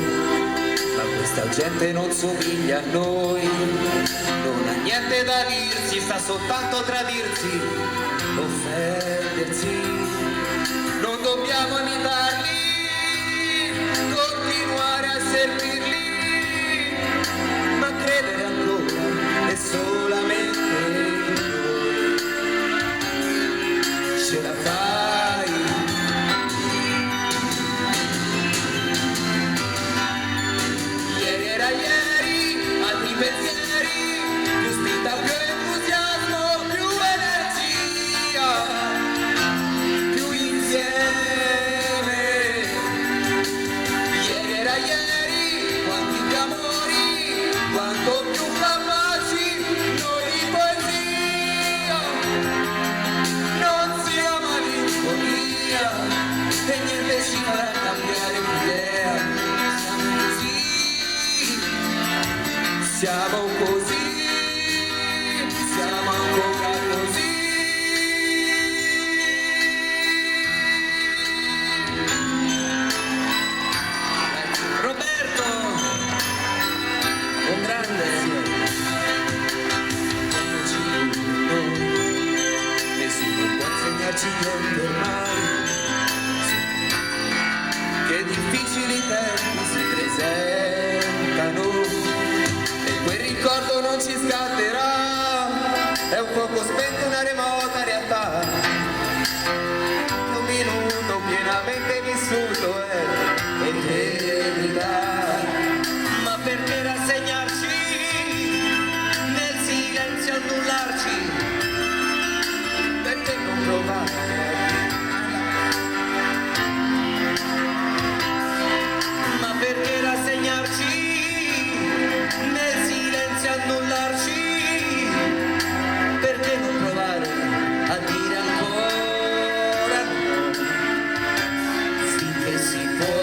ma questa gente non somiglia a noi, non ha niente da dirsi, sta soltanto tradirsi, offendersi. Non dobbiamo imitarli, continuare a servirli, ma credere ancora è solamente noi. Ce la fai. Ieri era ieri, altri pensieri, più spinta, più entusiasmo, più energia, più insieme. Ieri era ieri, quanti più amori, quanto più capaci noi di poesia. Non siamo malinconia e niente ci farà cambiare l'idea. Siamo così, siamo ancora così. Roberto, un grande, nessuno può insegnarci niente ormai, che difficili tempi si presentano e quel ricordo non ci scatterà, è un fuoco spento, una remota realtà, un minuto pienamente vissuto è eternità. Ma perché rassegnarci, nel silenzio annullarci, perché non provare? Ma perché rassegnarci, nel silenzio annullarci, perché non provare a dire ancora no, finché si può.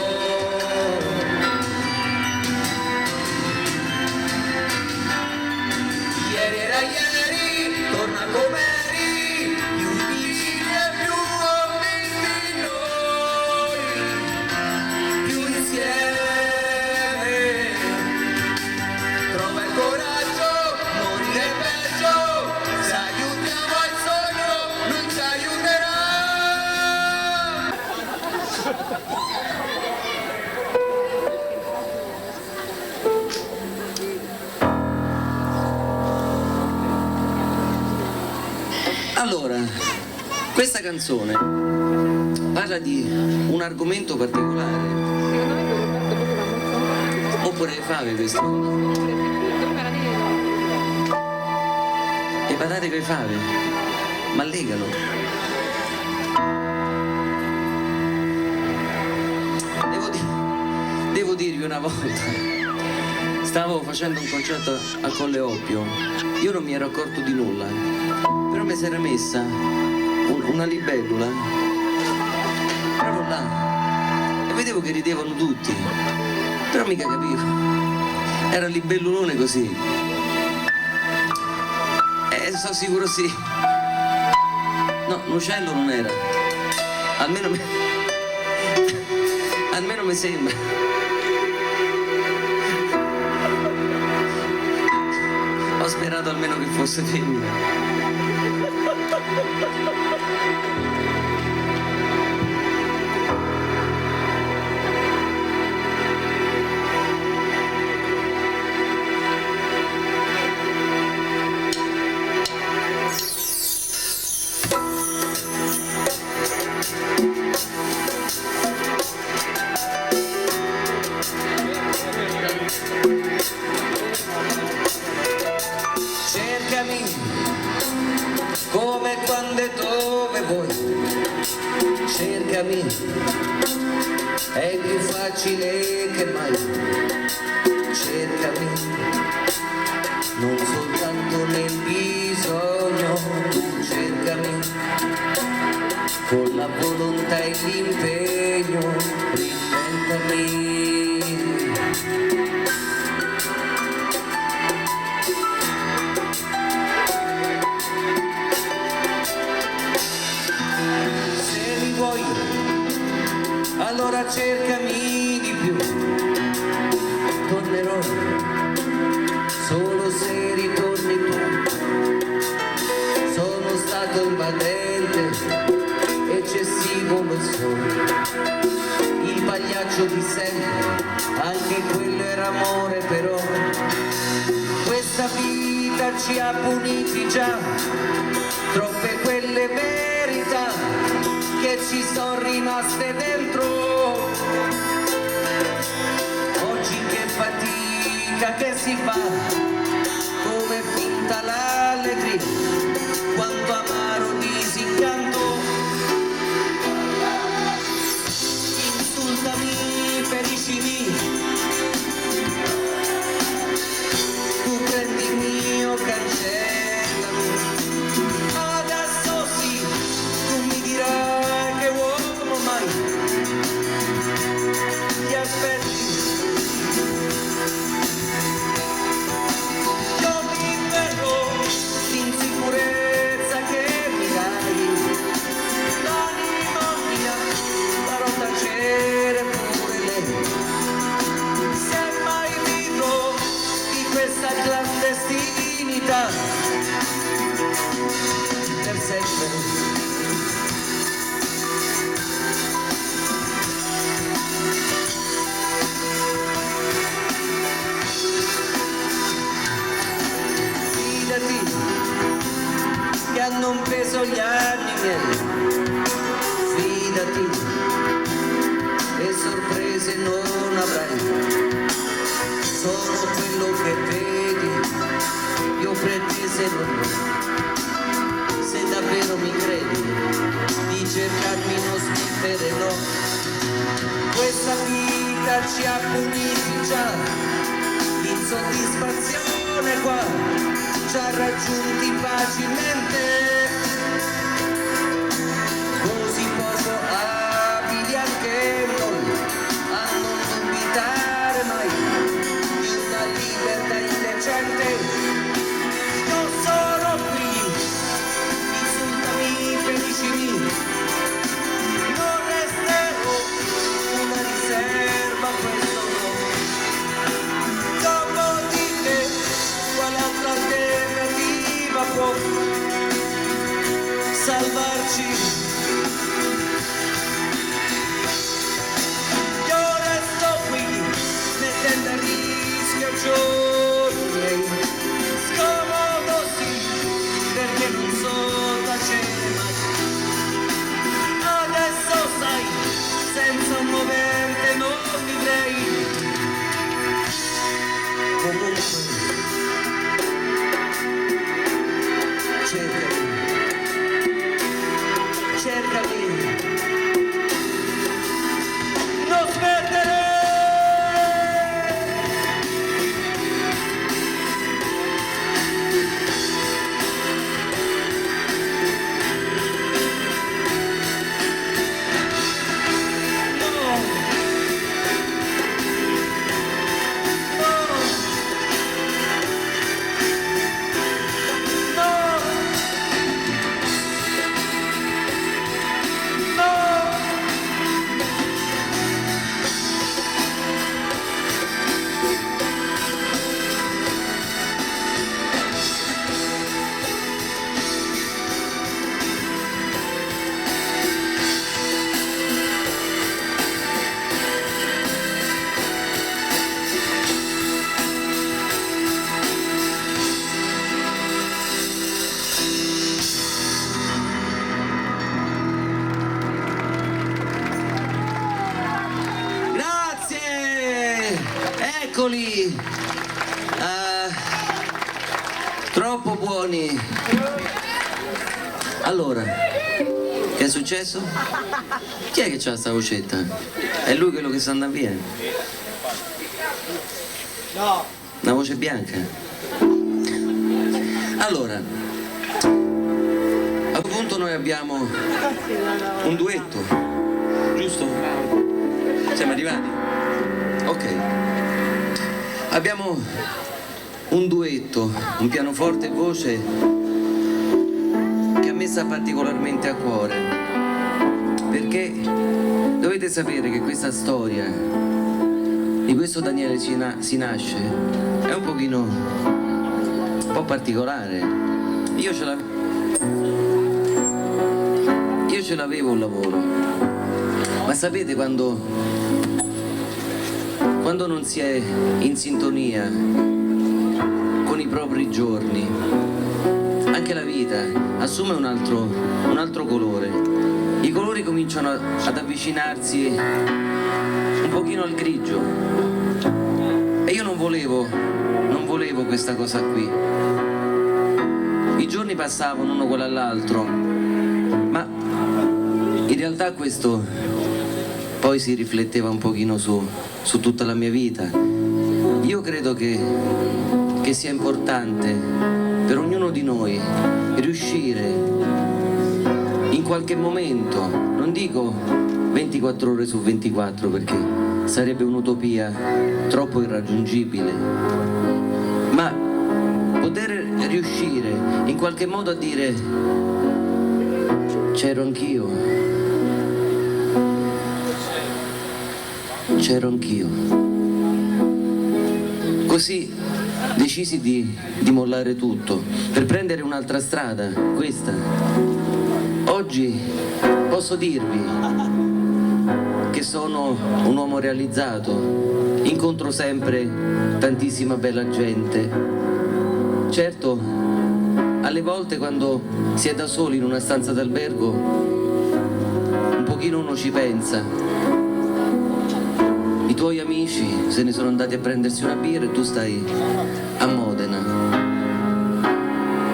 Allora, questa canzone parla di un argomento particolare. Secondo me Roberto poteva molto. Oppure le fave questo? Le patate con le fave? Ma legalo. Devo dirvi una volta, stavo facendo un concerto a Colle Oppio, io non mi ero accorto di nulla, però mi si era messa una libellula proprio là e vedevo che ridevano tutti, però mica capivo, era un libellulone così, sono sicuro sì, no, un uccello non era, almeno mi sembra. Ho sperato almeno che fosse femmina. Cercami come, quando e dove vuoi, cercami, è più facile che mai, cercami, non soltanto nel bisogno, tu cercami, con la volontà e l'impegno, riventami. Allora cercami di più, tornerò solo se ritorni tu. Sono stato invadente, eccessivo lo so, il pagliaccio di sempre, anche quello era amore, però questa vita ci ha puniti già, troppe quelle verità che ci sono rimaste dentro. Oggi che fatica che si fa, come finta l'allegria, quanto amaro disincanto. Insultami, feriscimi, tu prendi il mio cancellami. Adesso sì, tu mi dirai che uomo mai ti aspetti. Io mi fermo l'insicurezza che mi dai, l'anima mia farò tacere pure lei. Se mai vivo di questa clandestinità per sempre. Che hanno un peso gli anni miei, fidati, e sorprese non avrai, sono quello che vedi, io pretese non ho, se davvero mi credi, di cercarmi non smettere no, questa vita ci ha puniti già, l'insoddisfazione qua ci ha raggiunti facilmente, così poco abili anche noi a non dubitare mai di una libertà indecente. Io sono qui, insultami, feriscimi, non resterò una riserva, questo no. Dopo di te, quale altra alternativa può salvarci? Io resto qui, mettendo a rischio i giorni miei, scomodo sì, perché non so tacere. Eccoli! Troppo buoni! Allora, che è successo? Chi è che c'ha sta vocetta? È lui quello che sta andando via? No! Una voce bianca? Allora, a questo punto noi abbiamo un duetto, giusto? Siamo arrivati? Ok. Abbiamo un duetto, un pianoforte e voce che a me sta particolarmente a cuore, perché dovete sapere che questa storia di questo Daniele Sinasce è un po' particolare. Io ce l'avevo un lavoro, ma sapete quando non si è in sintonia con i propri giorni, anche la vita assume un altro colore. I colori cominciano ad avvicinarsi un pochino al grigio e io non volevo questa cosa qui. I giorni passavano uno quello all'altro, ma in realtà questo poi si rifletteva un pochino su tutta la mia vita. Io credo che sia importante per ognuno di noi riuscire in qualche momento, non dico 24 ore su 24 perché sarebbe un'utopia troppo irraggiungibile, ma poter riuscire in qualche modo a dire c'ero anch'io. Così decisi di mollare tutto per prendere un'altra strada, questa. Oggi posso dirvi che sono un uomo realizzato, incontro sempre tantissima bella gente. Certo, alle volte quando si è da soli in una stanza d'albergo, un pochino uno ci pensa. I tuoi amici se ne sono andati a prendersi una birra e tu stai a Modena.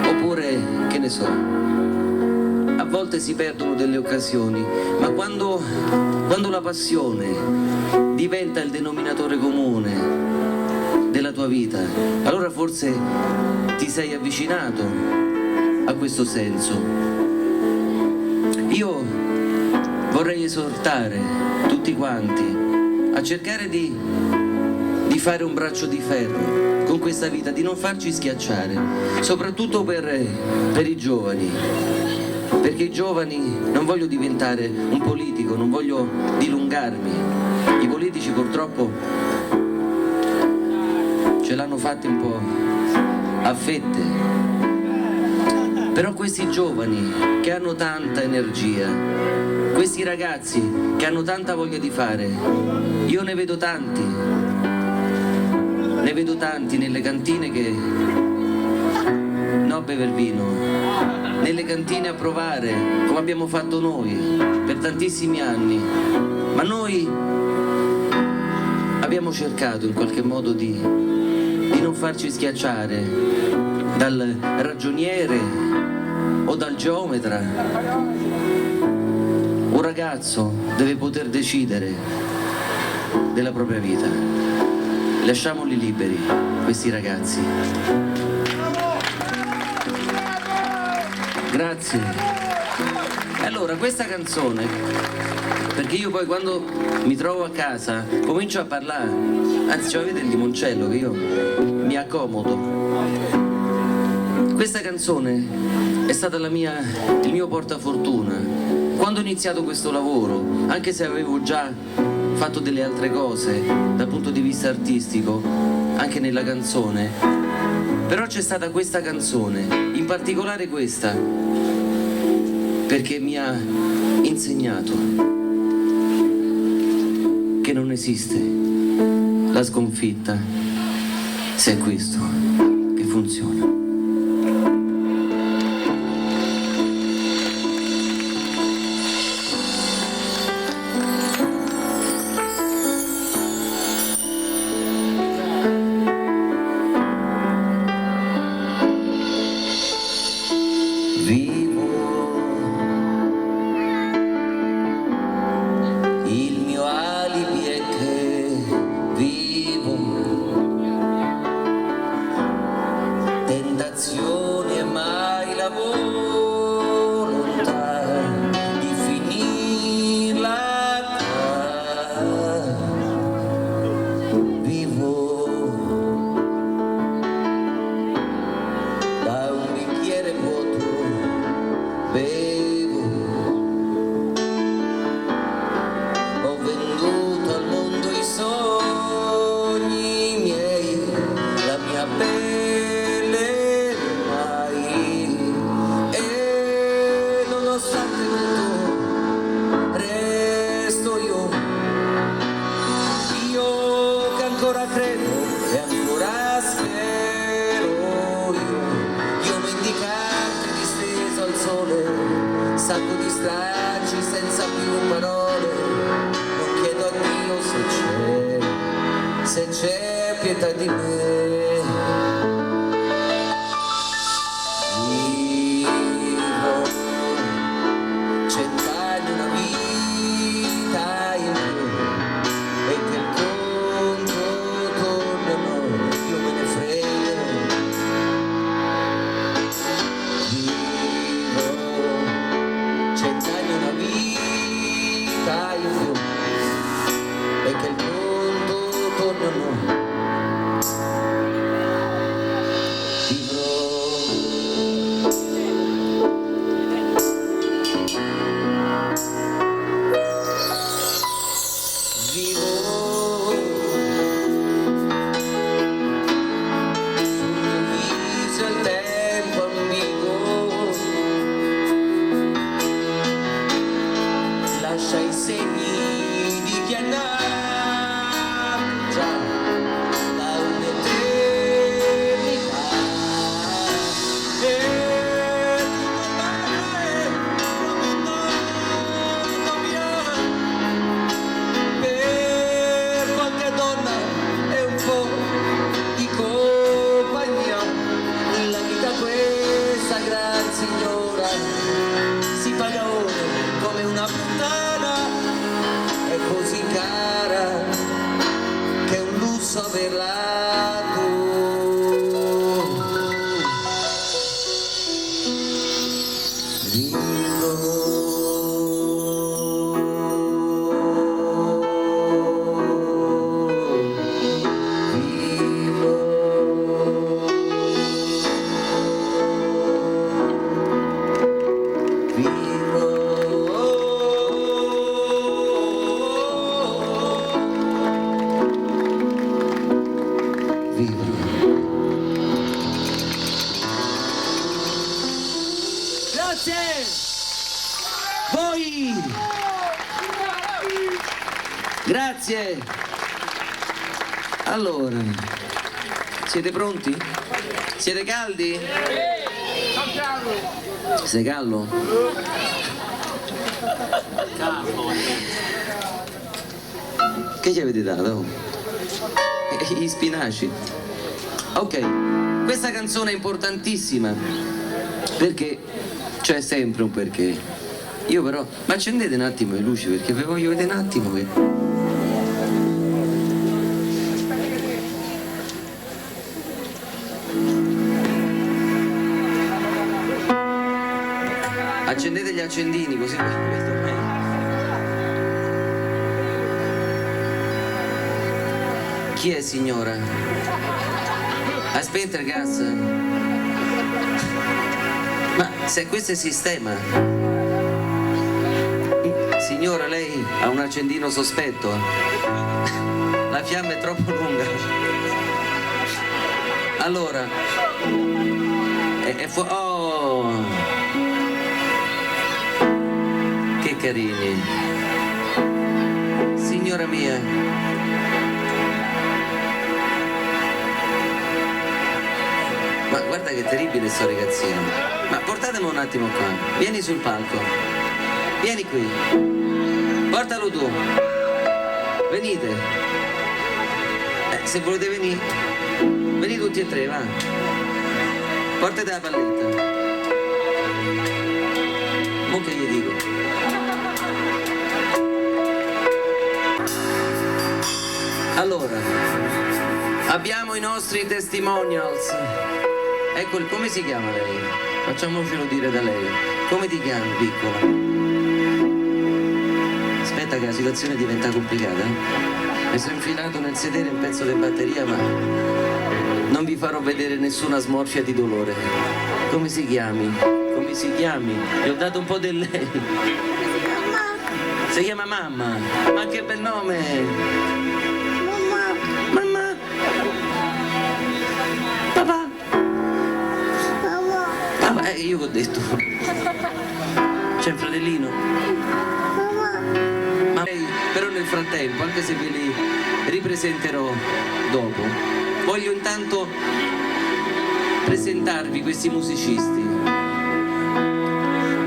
Oppure, che ne so, a volte si perdono delle occasioni, ma quando la passione diventa il denominatore comune della tua vita, allora forse ti sei avvicinato a questo senso. Io vorrei esortare tutti quanti a cercare di fare un braccio di ferro con questa vita, di non farci schiacciare, soprattutto per i giovani, perché i giovani, non voglio diventare un politico, non voglio dilungarmi, i politici purtroppo ce l'hanno fatti un po' a fette, però questi giovani che hanno tanta energia, questi ragazzi che hanno tanta voglia di fare, io ne vedo tanti nelle cantine che no a bever vino, nelle cantine a provare come abbiamo fatto noi per tantissimi anni, ma noi abbiamo cercato in qualche modo di non farci schiacciare dal ragioniere o dal geometra. Un ragazzo deve poter decidere della propria vita. Lasciamoli liberi, questi ragazzi. Grazie. Allora, questa canzone, perché io poi quando mi trovo a casa comincio a parlare, anzi, cioè, vedete il limoncello che io mi accomodo. Questa canzone è stata il mio portafortuna. Quando ho iniziato questo lavoro, anche se avevo già fatto delle altre cose dal punto di vista artistico, anche nella canzone, però c'è stata questa canzone, in particolare questa, perché mi ha insegnato che non esiste la sconfitta se è questo che funziona. ancora credo e ancora spero io mendicante disteso al sole, sacco di stracci senza più parole, non chiedo a Dio se c'è pietà di me. Vivo cent'anni, una vita in più, e che il conto tornano, io me ne frego. Vivo cent'anni, una vita in più, e che il conto tornano. Lascia i segni di chi è nato già da un'eternità, e per qualche donna è un po' di compagnia, la vita questa gran signora si paga ora come una puttana, è così cara che è un lusso averla tu. Grazie! Voi! Grazie! Allora, siete pronti? Siete caldi? Sei callo? Che ci avete dato? Gli spinaci. Ok, questa canzone è importantissima perché c'è sempre un perché. Io però, ma accendete un attimo le luci perché vi voglio vedere un attimo che... Accendete gli accendini così vi vedo meglio. Chi è, signora? Ha spento il gas? Ma se questo è il sistema. Signora, lei ha un accendino sospetto? La fiamma è troppo lunga. Allora, oh, che carini. Signora mia, ma guarda che terribile sto ragazzino. Ma portatemi un attimo qua. Vieni sul palco. Vieni qui. Portalo tu. Venite. Se volete venire. Venite tutti e tre, va. Portate la palletta. Mo che gli dico. Allora, abbiamo i nostri testimonials. Ecco, come si chiama lei? Facciamocelo dire da lei. Come ti chiami, piccola? Aspetta che la situazione diventa complicata. Mi sono infilato nel sedere un pezzo di batteria, ma non vi farò vedere nessuna smorfia di dolore. Come si chiami? Come si chiami? Gli ho dato un po' del lei. Si chiama mamma. Ma che bel nome! Mamma! Papà! Papà, io che ho detto. C'è un fratellino? Ma lei, però nel frattempo, anche se ve li ripresento presenterò dopo. Voglio intanto presentarvi questi musicisti.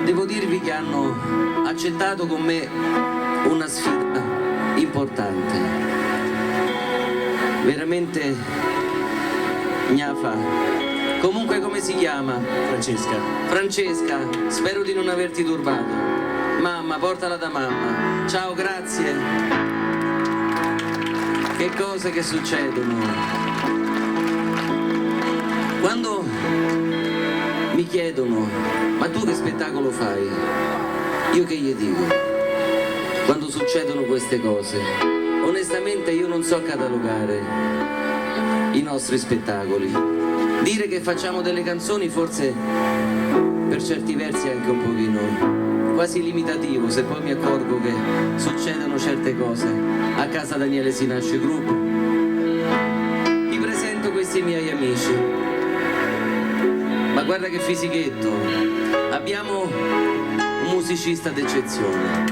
Devo dirvi che hanno accettato con me una sfida importante. Veramente gnafa. Comunque come si chiama? Francesca. Francesca, spero di non averti turbato. Mamma, portala da mamma. Ciao, grazie. Che cose che succedono. Quando mi chiedono, ma tu che spettacolo fai? Io che gli dico? Quando succedono queste cose, onestamente io non so catalogare i nostri spettacoli. Dire che facciamo delle canzoni forse per certi versi è anche un pochino quasi limitativo, se poi mi accorgo che succedono certe cose. A casa Daniele Sinasce Gruppo. Vi presento questi miei amici. Ma guarda che fisichetto. Abbiamo un musicista d'eccezione.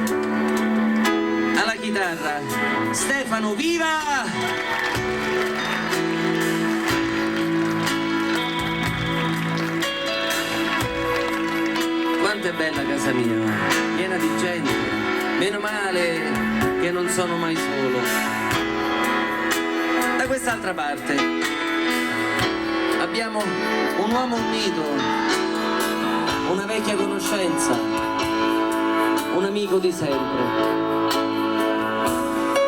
Alla chitarra Stefano, viva! Quanto è bella casa mia, piena di gente, meno male che non sono mai solo. Da quest'altra parte abbiamo un uomo unito, una vecchia conoscenza, un amico di sempre.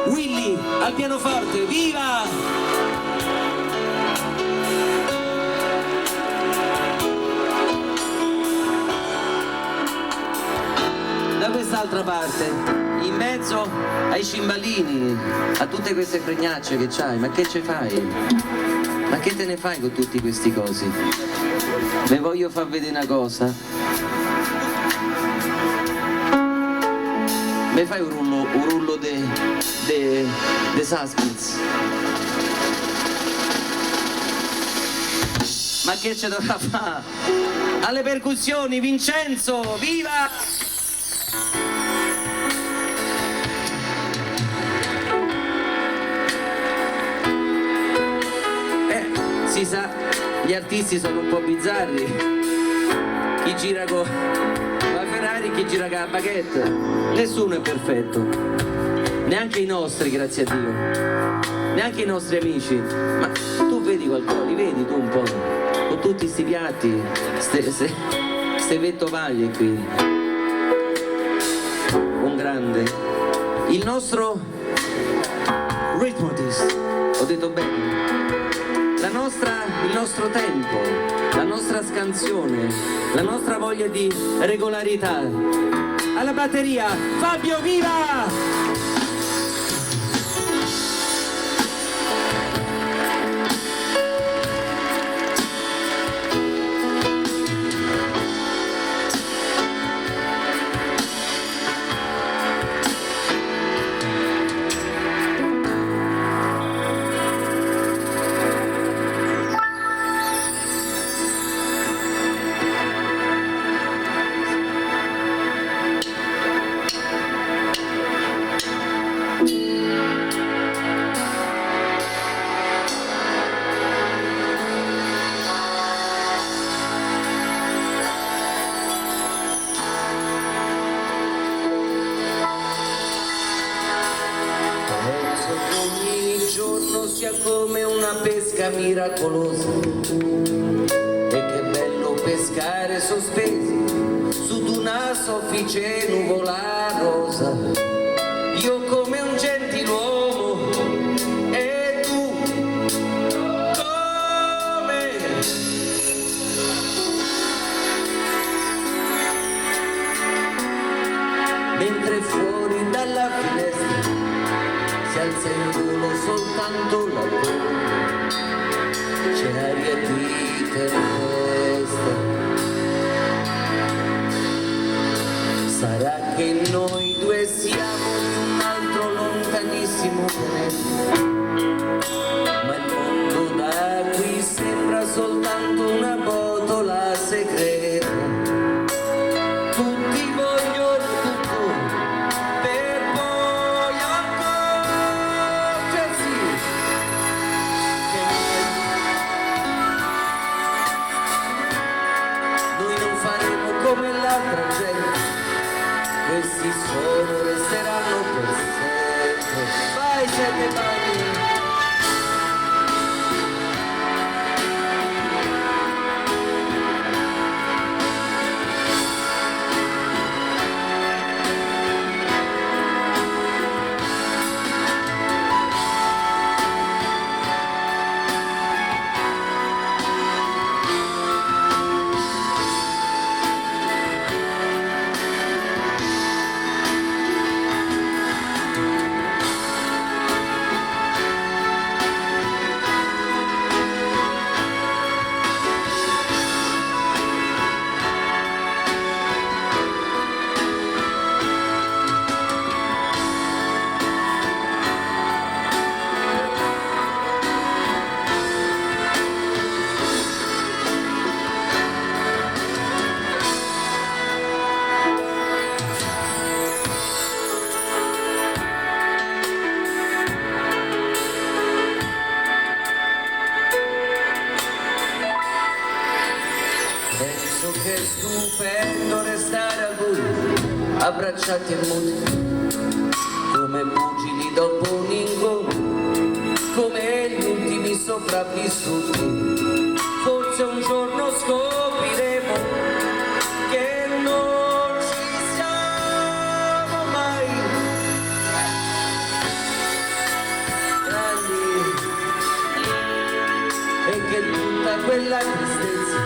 Willy al pianoforte, viva! Da quest'altra parte, in mezzo ai cimbalini, a tutte queste fregnacce che c'hai, ma che ce fai? Ma che te ne fai con tutti questi cosi? Vi voglio far vedere una cosa. Mi fai un rullo de suspense? Ma che ce dovrà fare? Alle percussioni, Vincenzo, viva! Si sa, gli artisti sono un po' bizzarri. Chi gira con la Ferrari, chi gira con la baguette. Nessuno è perfetto. Neanche i nostri, grazie a Dio. Neanche i nostri amici. Ma tu vedi qualcosa, li vedi tu un po'? Con tutti sti piatti, ste vettovaglie qui. Un grande. Il nostro rhythmist. Ho detto bene. Il nostro tempo, la nostra scansione, la nostra voglia di regolarità. Alla batteria, Fabio, viva! Sia come una pesca miracolosa e che bello pescare sospesi su d'una soffice nuvola rosa. Io come un gentiluomo e tu come mentre fuori dalla finestra si alza in volo soltanto la luna, c'è aria di tempesta. Sarà che noi due siamo di un altro lontanissimo pianeta, ma il mondo da qui sembra soltanto una botola segreta. Tutti vogliono tutto per poi accorgersi tragedia, questi solo resteranno per sempre. Vai sette bagni. Penso che è stupendo restare al buio, abbracciati e muti, come pugili dopo un incontro, come gli ultimi sopravvissuti. Forse un giorno scopriremo che non ci siamo mai grandi e che tutta quella tristezza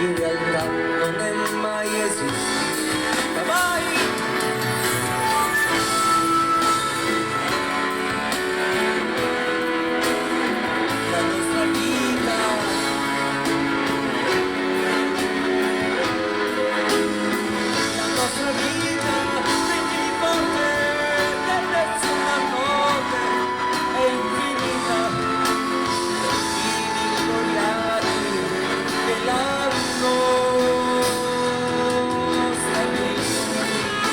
in realtà non è mai esistita, mai. La nostra vita, la nostra vita, prendi forte che nessuna notte è infinita, i gloriati della nostra vita.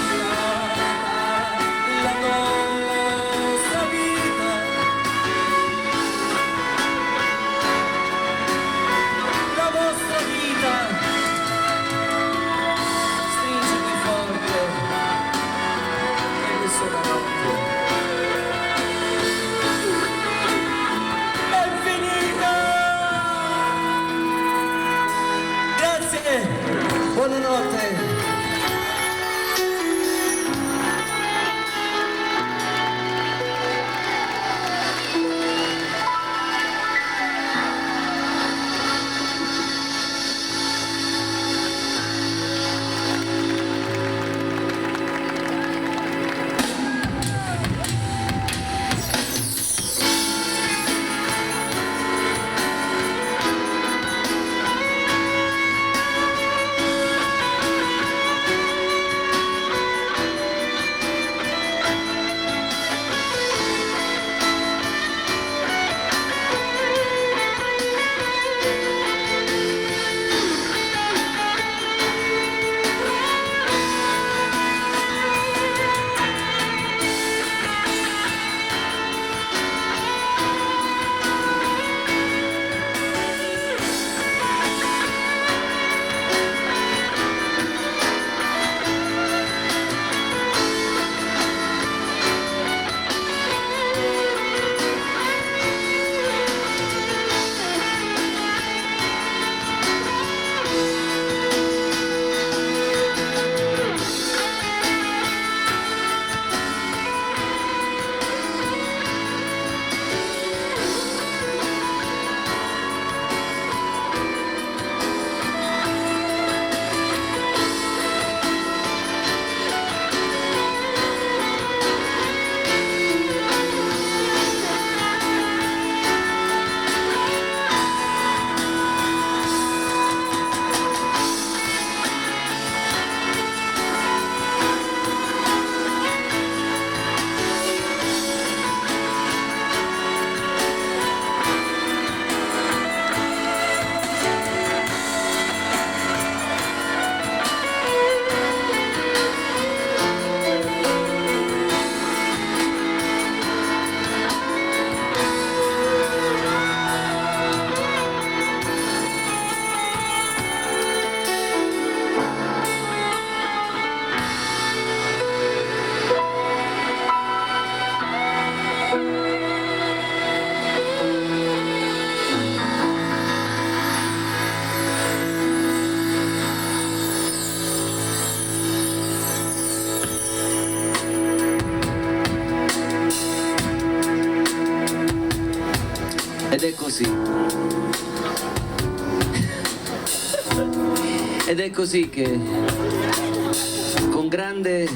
Ed è così. Ed è così che con grande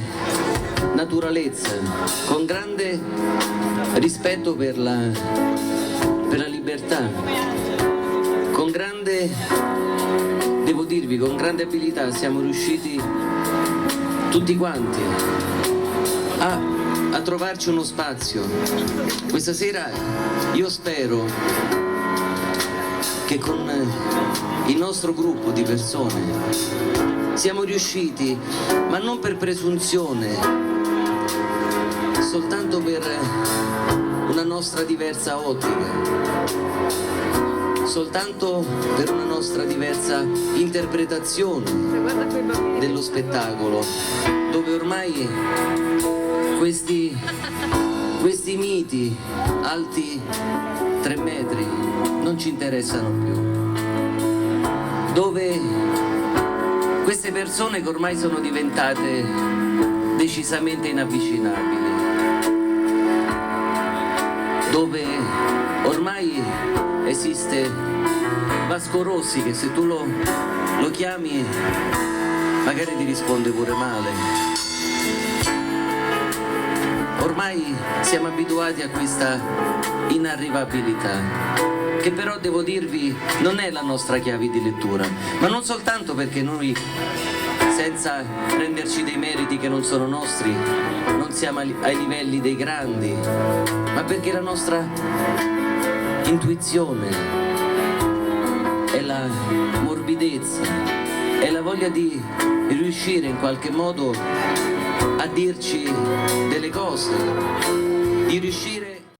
naturalezza, con grande rispetto per la libertà, con grande, devo dirvi, con grande abilità siamo riusciti tutti quanti a trovarci uno spazio. Questa sera io spero che con il nostro gruppo di persone siamo riusciti, ma non per presunzione, soltanto per una nostra diversa ottica, soltanto per una nostra diversa interpretazione dello spettacolo, dove ormai questi miti alti 3 metri non ci interessano più, dove queste persone che ormai sono diventate decisamente inavvicinabili, dove ormai esiste Vasco Rossi che se tu lo chiami magari ti risponde pure male. Ormai siamo abituati a questa inarrivabilità, che però devo dirvi non è la nostra chiave di lettura, ma non soltanto perché noi, senza prenderci dei meriti che non sono nostri, non siamo ai livelli dei grandi, ma perché la nostra intuizione è la morbidezza, è la voglia di riuscire in qualche modo a dirci delle cose, di riuscire